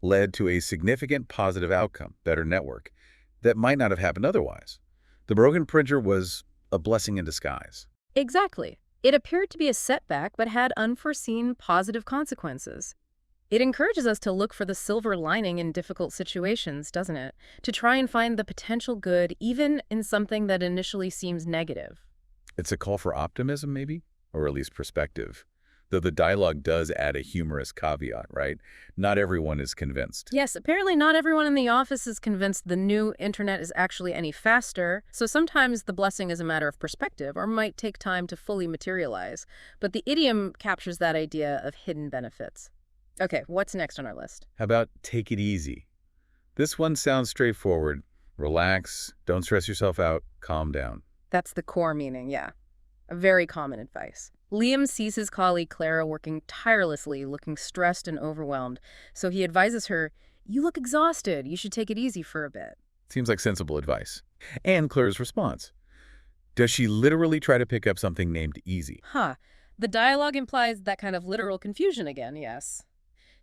led to a significant positive outcome, better network, that might not have happened otherwise. The broken printer was a blessing in disguise. Exactly. It appeared to be a setback, but had unforeseen positive consequences. It encourages us to look for the silver lining in difficult situations, doesn't it? To try and find the potential good, even in something that initially seems negative. It's a call for optimism, maybe? Or at least perspective. Though the dialogue does add a humorous caveat, right? Not everyone is convinced. Yes, apparently not everyone in the office is convinced the new internet is actually any faster, so sometimes the blessing is a matter of perspective or might take time to fully materialize. But the idiom captures that idea of hidden benefits. Okay, what's next on our list? How about take it easy? This one sounds straightforward. Relax, don't stress yourself out, calm down. That's the core meaning, yeah. A very common advice. Liam sees his colleague Clara working tirelessly, looking stressed and overwhelmed, so he advises her, "You look exhausted. You should take it easy for a bit." Seems like sensible advice. And Claire's response. Does she literally try to pick up something named easy? Huh. The dialogue implies that kind of literal confusion again, yes.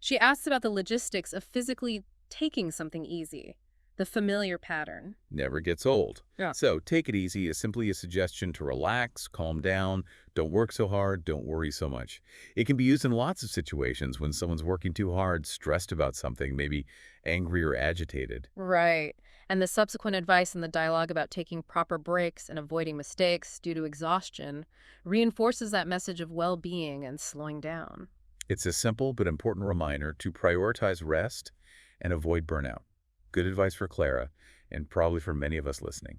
She asks about the logistics of physically taking something easy, the familiar pattern. Never gets old. Yeah. So take it easy is simply a suggestion to relax, calm down, don't work so hard, don't worry so much. It can be used in lots of situations when someone's working too hard, stressed about something, maybe angry or agitated. Right. And the subsequent advice in the dialogue about taking proper breaks and avoiding mistakes due to exhaustion reinforces that message of well-being and slowing down. It's a simple but important reminder to prioritize rest and avoid burnout. Good advice for Clara, and probably for many of us listening.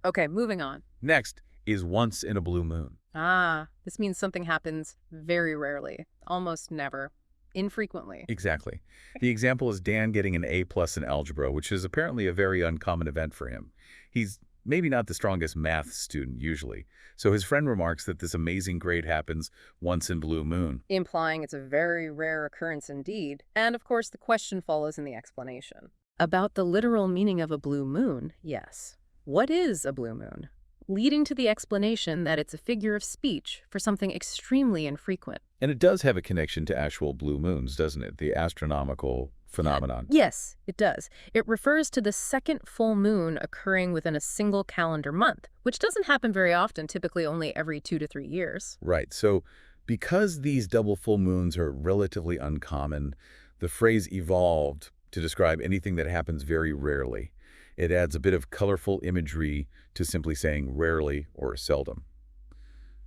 Okay, moving on. Next is once in a blue moon. Ah, this means something happens very rarely, almost never, infrequently. Exactly. The example is Dan getting an A+ in algebra, which is apparently a very uncommon event for him. He's maybe not the strongest math student usually, so his friend remarks that this amazing grade happens once in blue moon. Implying it's a very rare occurrence indeed. And of course, the question follows in the explanation. About the literal meaning of a blue moon, yes. What is a blue moon? Leading to the explanation that it's a figure of speech for something extremely infrequent. And it does have a connection to actual blue moons, doesn't it? The astronomical phenomenon. Yes, it does. It refers to the second full moon occurring within a single calendar month, which doesn't happen very often, typically only every 2 to 3 years. Right. So because these double full moons are relatively uncommon, the phrase evolved to describe anything that happens very rarely. It adds a bit of colorful imagery to simply saying rarely or seldom.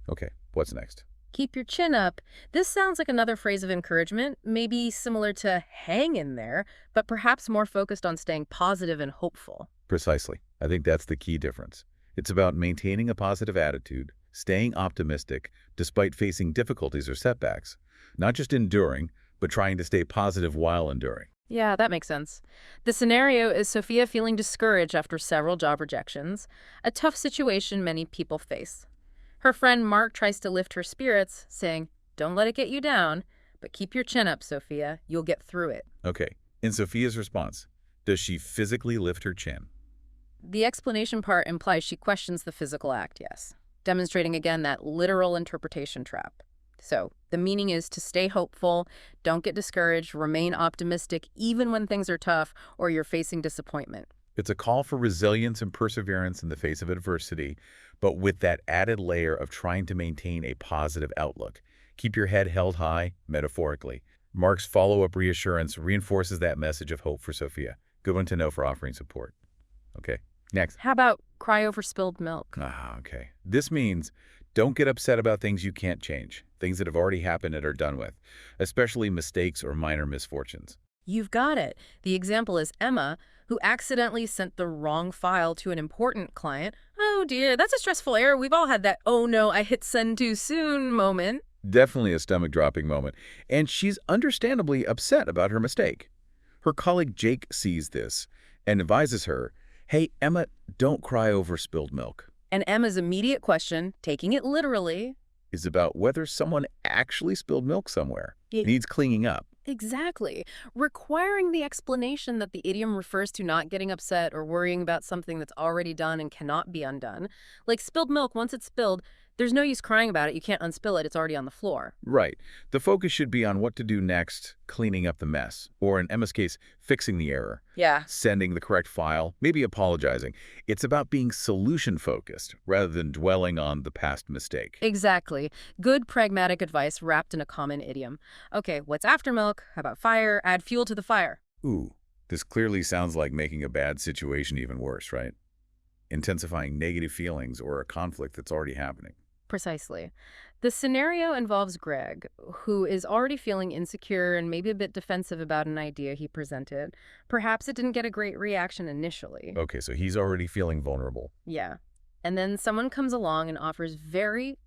Okay, what's next? Keep your chin up. This sounds like another phrase of encouragement, maybe similar to hang in there, but perhaps more focused on staying positive and hopeful. Precisely. I think that's the key difference. It's about maintaining a positive attitude, staying optimistic despite facing difficulties or setbacks, not just enduring, but trying to stay positive while enduring. Yeah, that makes sense. The scenario is Sophia feeling discouraged after several job rejections, a tough situation many people face. Her friend Mark tries to lift her spirits, saying, "Don't let it get you down, but keep your chin up, Sophia. You'll get through it." Okay, in Sophia's response, does she physically lift her chin? The explanation part implies she questions the physical act, yes, demonstrating again that literal interpretation trap. So the meaning is to stay hopeful, don't get discouraged, remain optimistic even when things are tough or you're facing disappointment. It's a call for resilience and perseverance in the face of adversity, but with that added layer of trying to maintain a positive outlook. Keep your head held high, metaphorically. Mark's follow-up reassurance reinforces that message of hope for Sophia. Good one to know for offering support. Okay, next. How about cry over spilled milk? Okay. This means don't get upset about things you can't change, things that have already happened and are done with, especially mistakes or minor misfortunes. You've got it. The example is Emma, who accidentally sent the wrong file to an important client. Oh dear, that's a stressful error. We've all had that, oh no, I hit send too soon moment. Definitely a stomach-dropping moment. And she's understandably upset about her mistake. Her colleague Jake sees this and advises her, hey, Emma, don't cry over spilled milk. And Emma's immediate question, taking it literally, Is about whether someone actually spilled milk somewhere. It- Needs cleaning up. exactly, requiring the explanation that the idiom refers to not getting upset or worrying about something that's already done and cannot be undone. Like spilled milk, once it's spilled, there's no use crying about it. You can't unspill it. It's already on the floor. Right. The focus should be on what to do next, cleaning up the mess, or in Emma's case, fixing the error, Yeah. sending the correct file, maybe apologizing. It's about being solution-focused rather than dwelling on the past mistake. Exactly. Good pragmatic advice wrapped in a common idiom. Okay, what's after milk? How about fire? Add fuel to the fire. Ooh, this clearly sounds like making a bad situation even worse, right? Intensifying negative feelings or a conflict that's already happening. Precisely. The scenario involves Greg, who is already feeling insecure and maybe a bit defensive about an idea he presented. Perhaps it didn't get a great reaction initially. Okay, so he's already feeling vulnerable. Yeah. And then someone comes along and offers very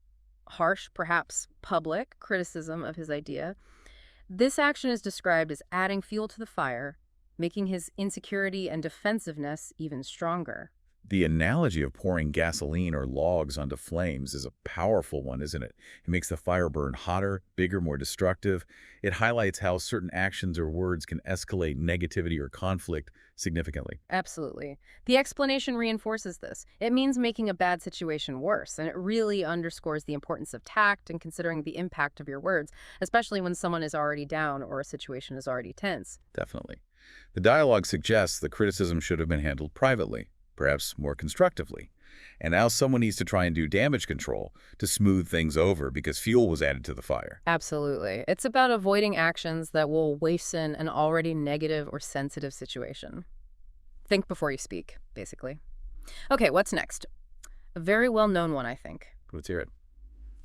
harsh, perhaps public, criticism of his idea. This action is described as adding fuel to the fire, making his insecurity and defensiveness even stronger. The analogy of pouring gasoline or logs onto flames is a powerful one, isn't it? It makes the fire burn hotter, bigger, more destructive. It highlights how certain actions or words can escalate negativity or conflict significantly. Absolutely. The explanation reinforces this. It means making a bad situation worse, and it really underscores the importance of tact and considering the impact of your words, especially when someone is already down or a situation is already tense. Definitely. The dialogue suggests the criticism should have been handled privately, perhaps more constructively. And now someone needs to try and do damage control to smooth things over because fuel was added to the fire. Absolutely. It's about avoiding actions that will worsen an already negative or sensitive situation. Think before you speak, basically. Okay, what's next? A very well-known one, I think. Let's hear it.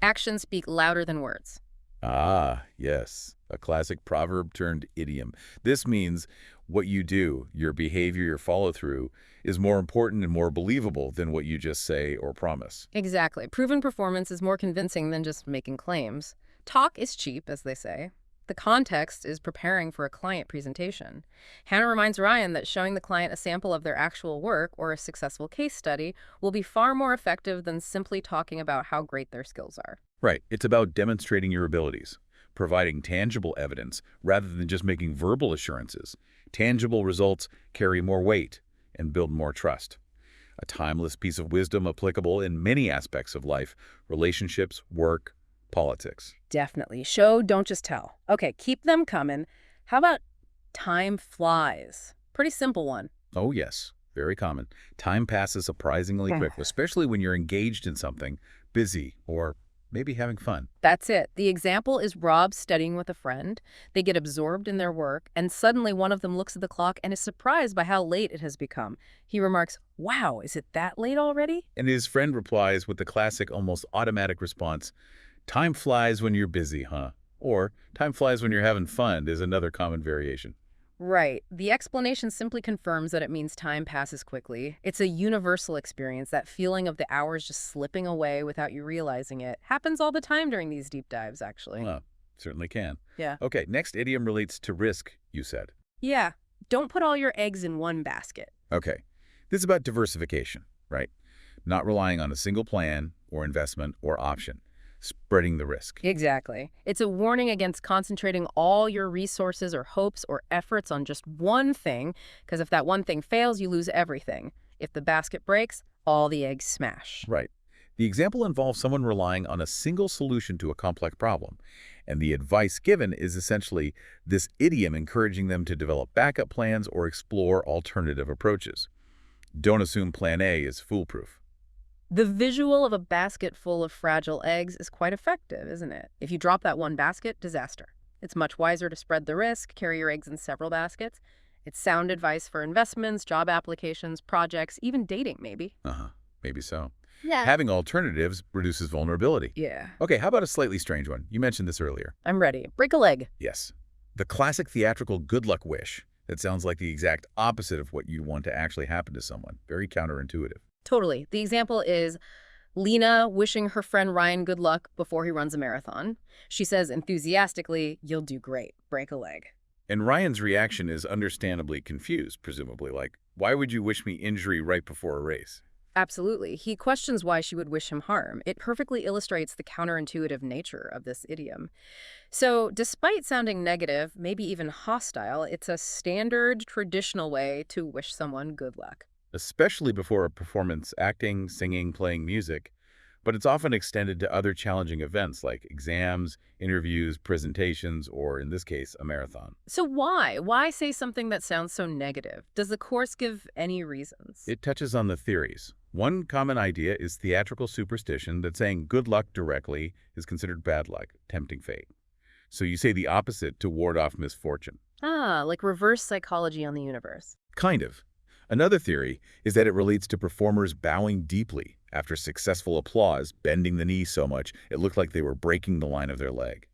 Actions speak louder than words. Ah, yes. A classic proverb turned idiom. This means what you do, your behavior, your follow-through, is more important and more believable than what you just say or promise. Exactly. Proven performance is more convincing than just making claims. Talk is cheap, as they say. The context is preparing for a client presentation. Hannah reminds Ryan that showing the client a sample of their actual work or a successful case study will be far more effective than simply talking about how great their skills are. Right. It's about demonstrating your abilities, providing tangible evidence rather than just making verbal assurances. Tangible results carry more weight and build more trust. A timeless piece of wisdom applicable in many aspects of life, relationships, work, politics. Definitely. Show, don't just tell. Okay, keep them coming. How about time flies? Pretty simple one. Oh, yes. Very common. Time passes surprisingly quick, especially when you're engaged in something, busy, or maybe having fun. That's it. The example is Rob studying with a friend. They get absorbed in their work, and suddenly one of them looks at the clock and is surprised by how late it has become. He remarks, "Wow, is it that late already?" And his friend replies with the classic, almost automatic response, time flies when you're busy, huh? Or time flies when you're having fun is another common variation. Right. The explanation simply confirms that it means time passes quickly. It's a universal experience, that feeling of the hours just slipping away without you realizing it. Happens all the time during these deep dives, actually. Well, certainly can. Yeah. Okay, next idiom relates to risk, you said. Yeah. Don't put all your eggs in one basket. Okay, this is about diversification, right? Not relying on a single plan or investment or option. Spreading the risk. Exactly. It's a warning against concentrating all your resources or hopes or efforts on just one thing, because if that one thing fails, you lose everything. If the basket breaks, all the eggs smash. Right. The example involves someone relying on a single solution to a complex problem, and the advice given is essentially this idiom encouraging them to develop backup plans or explore alternative approaches. Don't assume plan A is foolproof. The visual of a basket full of fragile eggs is quite effective, isn't it? If you drop that one basket, disaster. It's much wiser to spread the risk, carry your eggs in several baskets. It's sound advice for investments, job applications, projects, even dating, maybe. Maybe so. Yeah. Having alternatives reduces vulnerability. Yeah. Okay, how about a slightly strange one? You mentioned this earlier. I'm ready. Break a leg. Yes. The classic theatrical good luck wish. That sounds like the exact opposite of what you want to actually happen to someone. Very counterintuitive. Totally. The example is Lena wishing her friend Ryan good luck before he runs a marathon. She says enthusiastically, "You'll do great. Break a leg." And Ryan's reaction is understandably confused, presumably, like, why would you wish me injury right before a race? Absolutely. He questions why she would wish him harm. It perfectly illustrates the counterintuitive nature of this idiom. So, despite sounding negative, maybe even hostile, it's a standard, traditional way to wish someone good luck. Especially before a performance, acting, singing, playing music, but it's often extended to other challenging events like exams, interviews, presentations, or in this case, a marathon. So, why? Why say something that sounds so negative? Does the course give any reasons? It touches on the theories. One common idea is theatrical superstition that saying good luck directly is considered bad luck, tempting fate. So you say the opposite to ward off misfortune. Ah, like reverse psychology on the universe. Kind of. Another theory is that it relates to performers bowing deeply after successful applause, bending the knee so much it looked like they were breaking the line of their leg.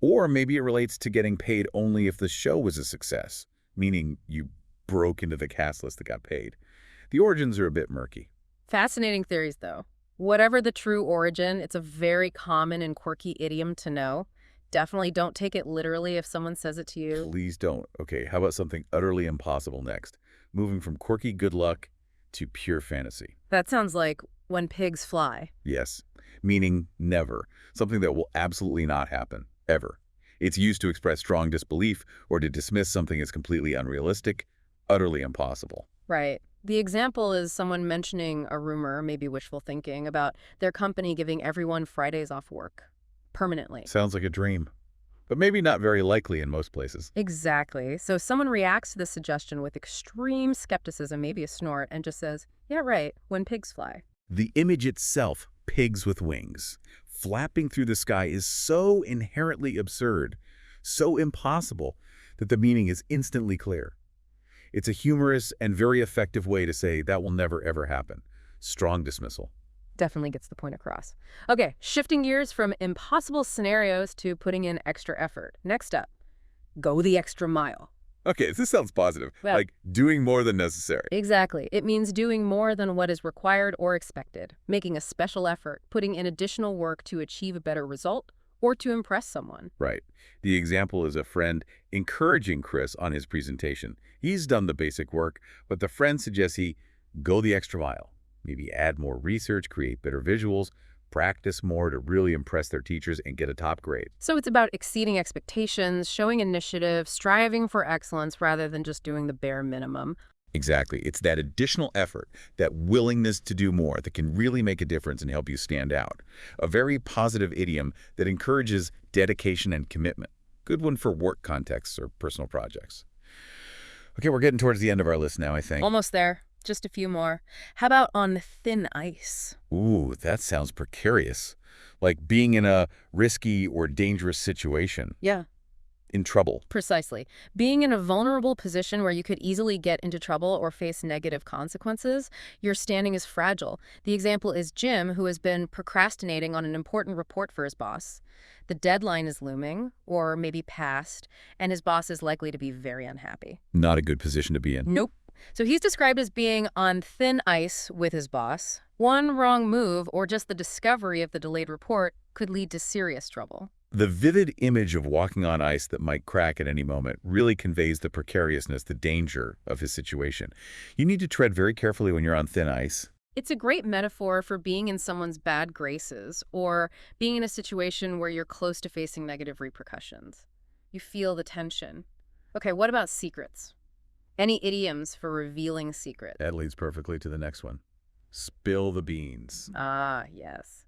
Or maybe it relates to getting paid only if the show was a success, meaning you broke into the cast list that got paid. The origins are a bit murky. Fascinating theories, though. Whatever the true origin, it's a very common and quirky idiom to know. Definitely don't take it literally if someone says it to you. Please don't. Okay, how about something utterly impossible next? Moving from quirky good luck to pure fantasy. That sounds like when pigs fly. Yes, meaning never. Something that will absolutely not happen, ever. It's used to express strong disbelief or to dismiss something as completely unrealistic, utterly impossible. Right. The example is someone mentioning a rumor, maybe wishful thinking, about their company giving everyone Fridays off work. Permanently. Sounds like a dream, but maybe not very likely in most places. Exactly. So someone reacts to the suggestion with extreme skepticism, maybe a snort, and just says, "Yeah, right, when pigs fly." The image itself, pigs with wings, flapping through the sky, is so inherently absurd, so impossible, that the meaning is instantly clear. It's a humorous and very effective way to say that will never ever happen. Strong dismissal. Definitely gets the point across. Okay, shifting gears from impossible scenarios to putting in extra effort. Next up, go the extra mile. Okay, this sounds positive, Well, like doing more than necessary. exactly. It means doing more than what is required or expected, making a special effort, putting in additional work to achieve a better result or to impress someone. Right. The example is a friend encouraging Chris on his presentation. He's done the basic work, but the friend suggests he go the extra mile. Maybe add more research, create better visuals, practice more to really impress their teachers and get a top grade. So it's about exceeding expectations, showing initiative, striving for excellence rather than just doing the bare minimum. Exactly. It's that additional effort, that willingness to do more that can really make a difference and help you stand out. A very positive idiom that encourages dedication and commitment. Good one for work contexts or personal projects. Okay, we're getting towards the end of our list now, I think. Almost there. Just a few more. How about on thin ice? Ooh, that sounds precarious. Like being in a risky or dangerous situation. Yeah, In trouble. precisely. Being in a vulnerable position where you could easily get into trouble or face negative consequences, your standing is fragile. The example is Jim, who has been procrastinating on an important report for his boss. The deadline is looming, or maybe past, and his boss is likely to be very unhappy. Not a good position to be in. Nope. So he's described as being on thin ice with his boss. One wrong move or just the discovery of the delayed report could lead to serious trouble. The vivid image of walking on ice that might crack at any moment really conveys the precariousness, the danger of his situation. You need to tread very carefully when you're on thin ice. It's a great metaphor for being in someone's bad graces or being in a situation where you're close to facing negative repercussions. You feel the tension. Okay, what about secrets? Any idioms for revealing secrets? That leads perfectly to the next one. Spill the beans. Ah, yes.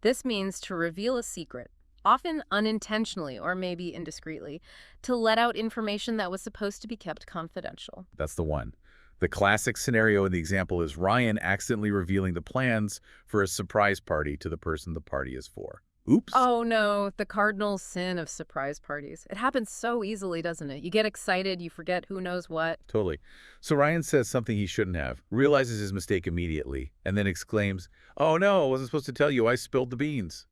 This means to reveal a secret, often unintentionally or maybe indiscreetly, to let out information that was supposed to be kept confidential. That's the one. The classic scenario in the example is Ryan accidentally revealing the plans for a surprise party to the person the party is for. Oops. Oh no, the cardinal sin of surprise parties. It happens so easily, doesn't it? You get excited, you forget who knows what. Totally. So Ryan says something he shouldn't have, realizes his mistake immediately, and then exclaims, "Oh no, I wasn't supposed to tell you, I spilled the beans."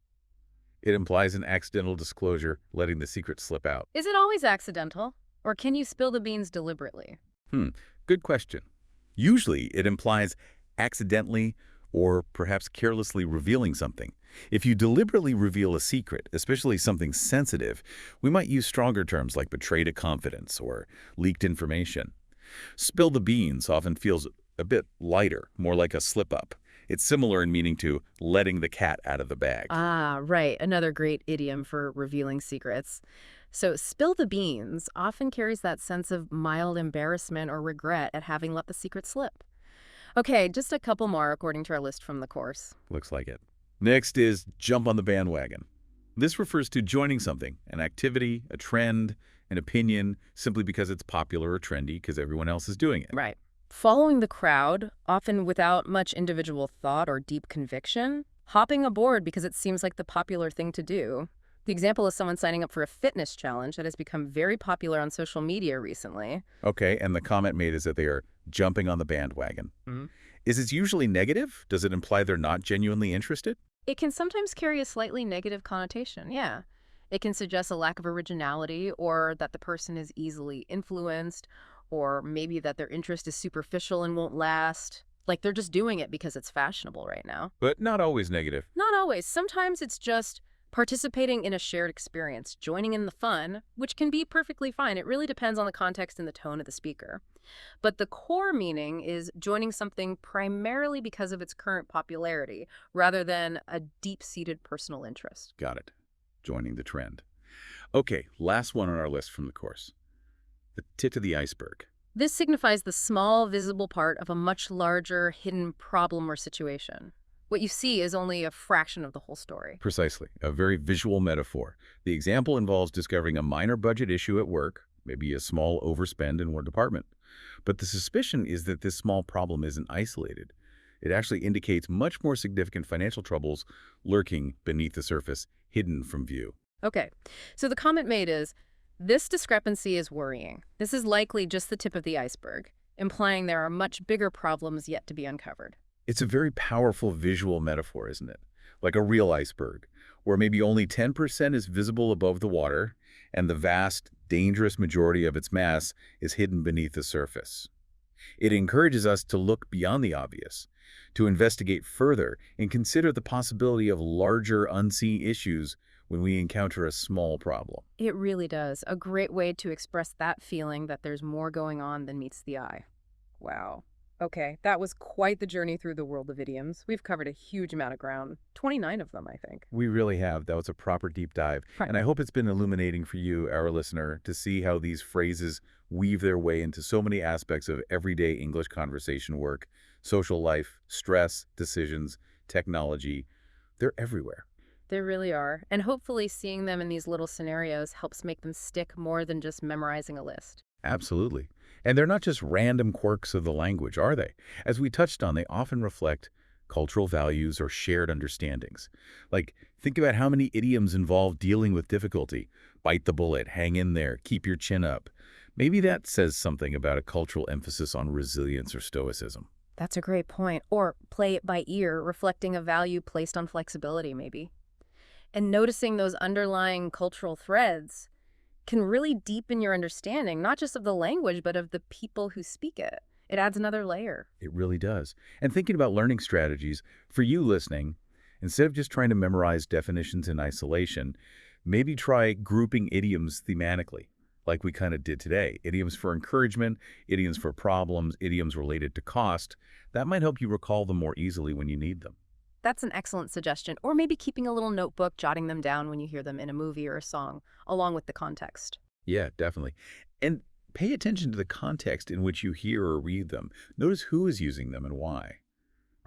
It implies an accidental disclosure, letting the secret slip out. Is it always accidental? Or can you spill the beans deliberately? Hmm, good question. Usually, it implies accidentally or perhaps carelessly revealing something. If you deliberately reveal a secret, especially something sensitive, we might use stronger terms like betrayed a confidence or leaked information. Spill the beans often feels a bit lighter, more like a slip-up. It's similar in meaning to letting the cat out of the bag. Ah, right. Another great idiom for revealing secrets. So, spill the beans often carries that sense of mild embarrassment or regret at having let the secret slip. Okay, just a couple more according to our list from the course. Looks like it. Next is jump on the bandwagon. This refers to joining something, an activity, a trend, an opinion, simply because it's popular or trendy because everyone else is doing it. Right. Following the crowd, often without much individual thought or deep conviction, hopping aboard because it seems like the popular thing to do. The example is someone signing up for a fitness challenge that has become very popular on social media recently. Okay, and the comment made is that they are jumping on the bandwagon. Is it usually negative? Does it imply they're not genuinely interested? It can sometimes carry a slightly negative connotation, yeah. It can suggest a lack of originality or that the person is easily influenced or maybe that their interest is superficial and won't last. Like they're just doing it because it's fashionable right now. But not always negative. Not always. Sometimes it's just participating in a shared experience, joining in the fun, which can be perfectly fine. It really depends on the context and the tone of the speaker. But the core meaning is joining something primarily because of its current popularity, rather than a deep-seated personal interest. Got it. Joining the trend. Okay, last one on our list from the course. The tip of the iceberg. This signifies the small, visible part of a much larger, hidden problem or situation. What you see is only a fraction of the whole story. Precisely. A very visual metaphor. The example involves discovering a minor budget issue at work, maybe a small overspend in one department. But the suspicion is that this small problem isn't isolated. It actually indicates much more significant financial troubles lurking beneath the surface, hidden from view. Okay, so the comment made is, this discrepancy is worrying. This is likely just the tip of the iceberg, implying there are much bigger problems yet to be uncovered. It's a very powerful visual metaphor, isn't it? Like a real iceberg, where maybe only 10% is visible above the water, and the vast, dangerous majority of its mass is hidden beneath the surface. It encourages us to look beyond the obvious, to investigate further, and consider the possibility of larger unseen issues when we encounter a small problem. It really does. A great way to express that feeling that there's more going on than meets the eye. Wow. Okay, that was quite the journey through the world of idioms. We've covered a huge amount of ground, 29 of them, I think. We really have. That was a proper deep dive. Right. And I hope it's been illuminating for you, our listener, to see how these phrases weave their way into so many aspects of everyday English conversation work, social life, stress, decisions, technology. They're everywhere. They really are. And hopefully seeing them in these little scenarios helps make them stick more than just memorizing a list. Absolutely. And they're not just random quirks of the language, are they? As we touched on, they often reflect cultural values or shared understandings. Like, think about how many idioms involve dealing with difficulty. Bite the bullet, hang in there, keep your chin up. Maybe that says something about a cultural emphasis on resilience or stoicism. That's a great point. Or play it by ear, reflecting a value placed on flexibility, maybe. And noticing those underlying cultural threads can really deepen your understanding, not just of the language, but of the people who speak it. It adds another layer. It really does. And thinking about learning strategies, for you listening, instead of just trying to memorize definitions in isolation, maybe try grouping idioms thematically, like we kind of did today. Idioms for encouragement, idioms for problems, idioms related to cost. That might help you recall them more easily when you need them. That's an excellent suggestion. Or maybe keeping a little notebook, jotting them down when you hear them in a movie or a song, along with the context. Yeah, definitely. And pay attention to the context in which you hear or read them. Notice who is using them and why.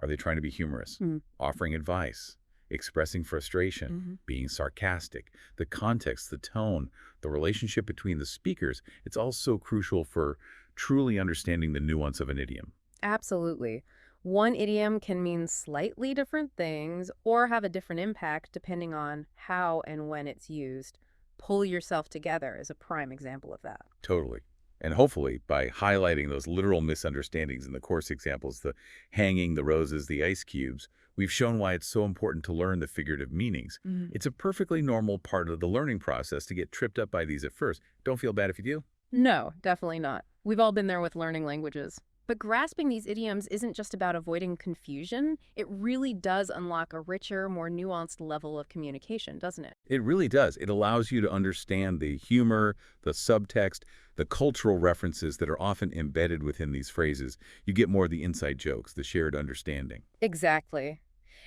Are they trying to be humorous, offering advice, expressing frustration, being sarcastic? The context, the tone, the relationship between the speakers, it's all so crucial for truly understanding the nuance of an idiom. Absolutely. One idiom can mean slightly different things or have a different impact depending on how and when it's used. Pull yourself together is a prime example of that. Totally. And hopefully, by highlighting those literal misunderstandings in the course examples, the hanging, the roses, the ice cubes, we've shown why it's so important to learn the figurative meanings. It's a perfectly normal part of the learning process to get tripped up by these at first. Don't feel bad if you do. No, definitely not. We've all been there with learning languages. But grasping these idioms isn't just about avoiding confusion. It really does unlock a richer, more nuanced level of communication, doesn't it? It really does. It allows you to understand the humor, the subtext, the cultural references that are often embedded within these phrases. You get more of the inside jokes, the shared understanding. Exactly.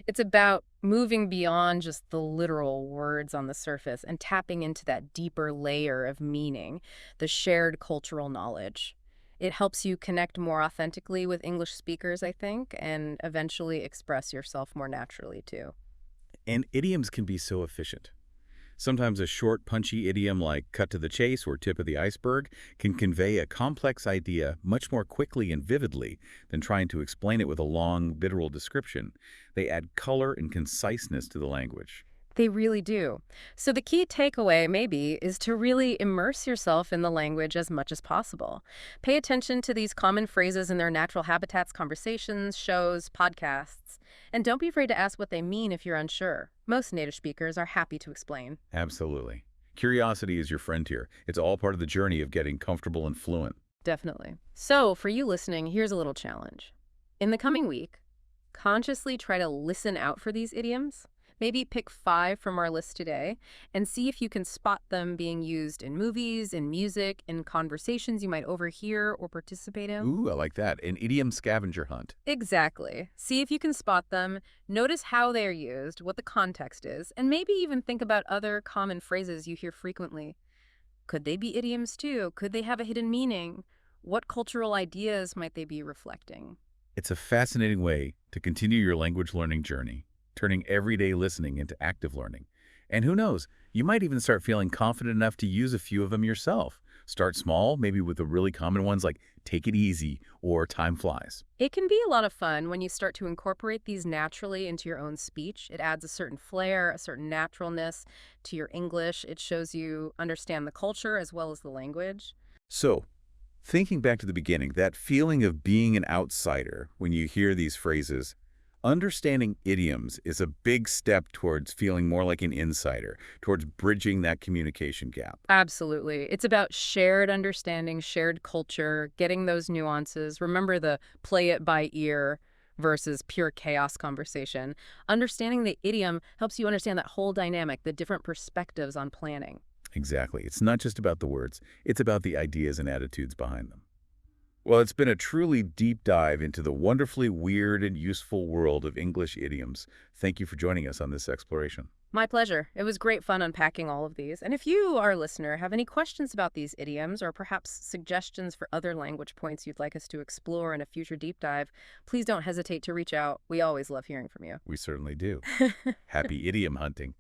It's about moving beyond just the literal words on the surface and tapping into that deeper layer of meaning, the shared cultural knowledge. It helps you connect more authentically with English speakers, I think, and eventually express yourself more naturally too. And idioms can be so efficient. Sometimes a short, punchy idiom like cut to the chase or tip of the iceberg can convey a complex idea much more quickly and vividly than trying to explain it with a long, literal description. They add color and conciseness to the language. They really do. So the key takeaway, maybe, is to really immerse yourself in the language as much as possible. Pay attention to these common phrases in their natural habitats, conversations, shows, podcasts, and don't be afraid to ask what they mean if you're unsure. Most native speakers are happy to explain. Absolutely. Curiosity is your friend here. It's all part of the journey of getting comfortable and fluent. Definitely. So, for you listening, here's a little challenge. In the coming week, consciously try to listen out for these idioms. Maybe pick 5 from our list today and see if you can spot them being used in movies, in music, in conversations you might overhear or participate in. Ooh, I like that. An idiom scavenger hunt. Exactly. See if you can spot them, notice how they are used, what the context is, and maybe even think about other common phrases you hear frequently. Could they be idioms too? Could they have a hidden meaning? What cultural ideas might they be reflecting? It's a fascinating way to continue your language learning journey, turning everyday listening into active learning. And who knows, you might even start feeling confident enough to use a few of them yourself. Start small, maybe with the really common ones like take it easy or time flies. It can be a lot of fun when you start to incorporate these naturally into your own speech. It adds a certain flair, a certain naturalness to your English. It shows you understand the culture as well as the language. So, thinking back to the beginning, that feeling of being an outsider when you hear these phrases, understanding idioms is a big step towards feeling more like an insider, towards bridging that communication gap. Absolutely. It's about shared understanding, shared culture, getting those nuances. Remember the play it by ear versus pure chaos conversation. Understanding the idiom helps you understand that whole dynamic, the different perspectives on planning. Exactly. It's not just about the words, it's about the ideas and attitudes behind them. Well, it's been a truly deep dive into the wonderfully weird and useful world of English idioms. Thank you for joining us on this exploration. My pleasure. It was great fun unpacking all of these. And if you, our listener, have any questions about these idioms or perhaps suggestions for other language points you'd like us to explore in a future deep dive, please don't hesitate to reach out. We always love hearing from you. We certainly do. Happy idiom hunting.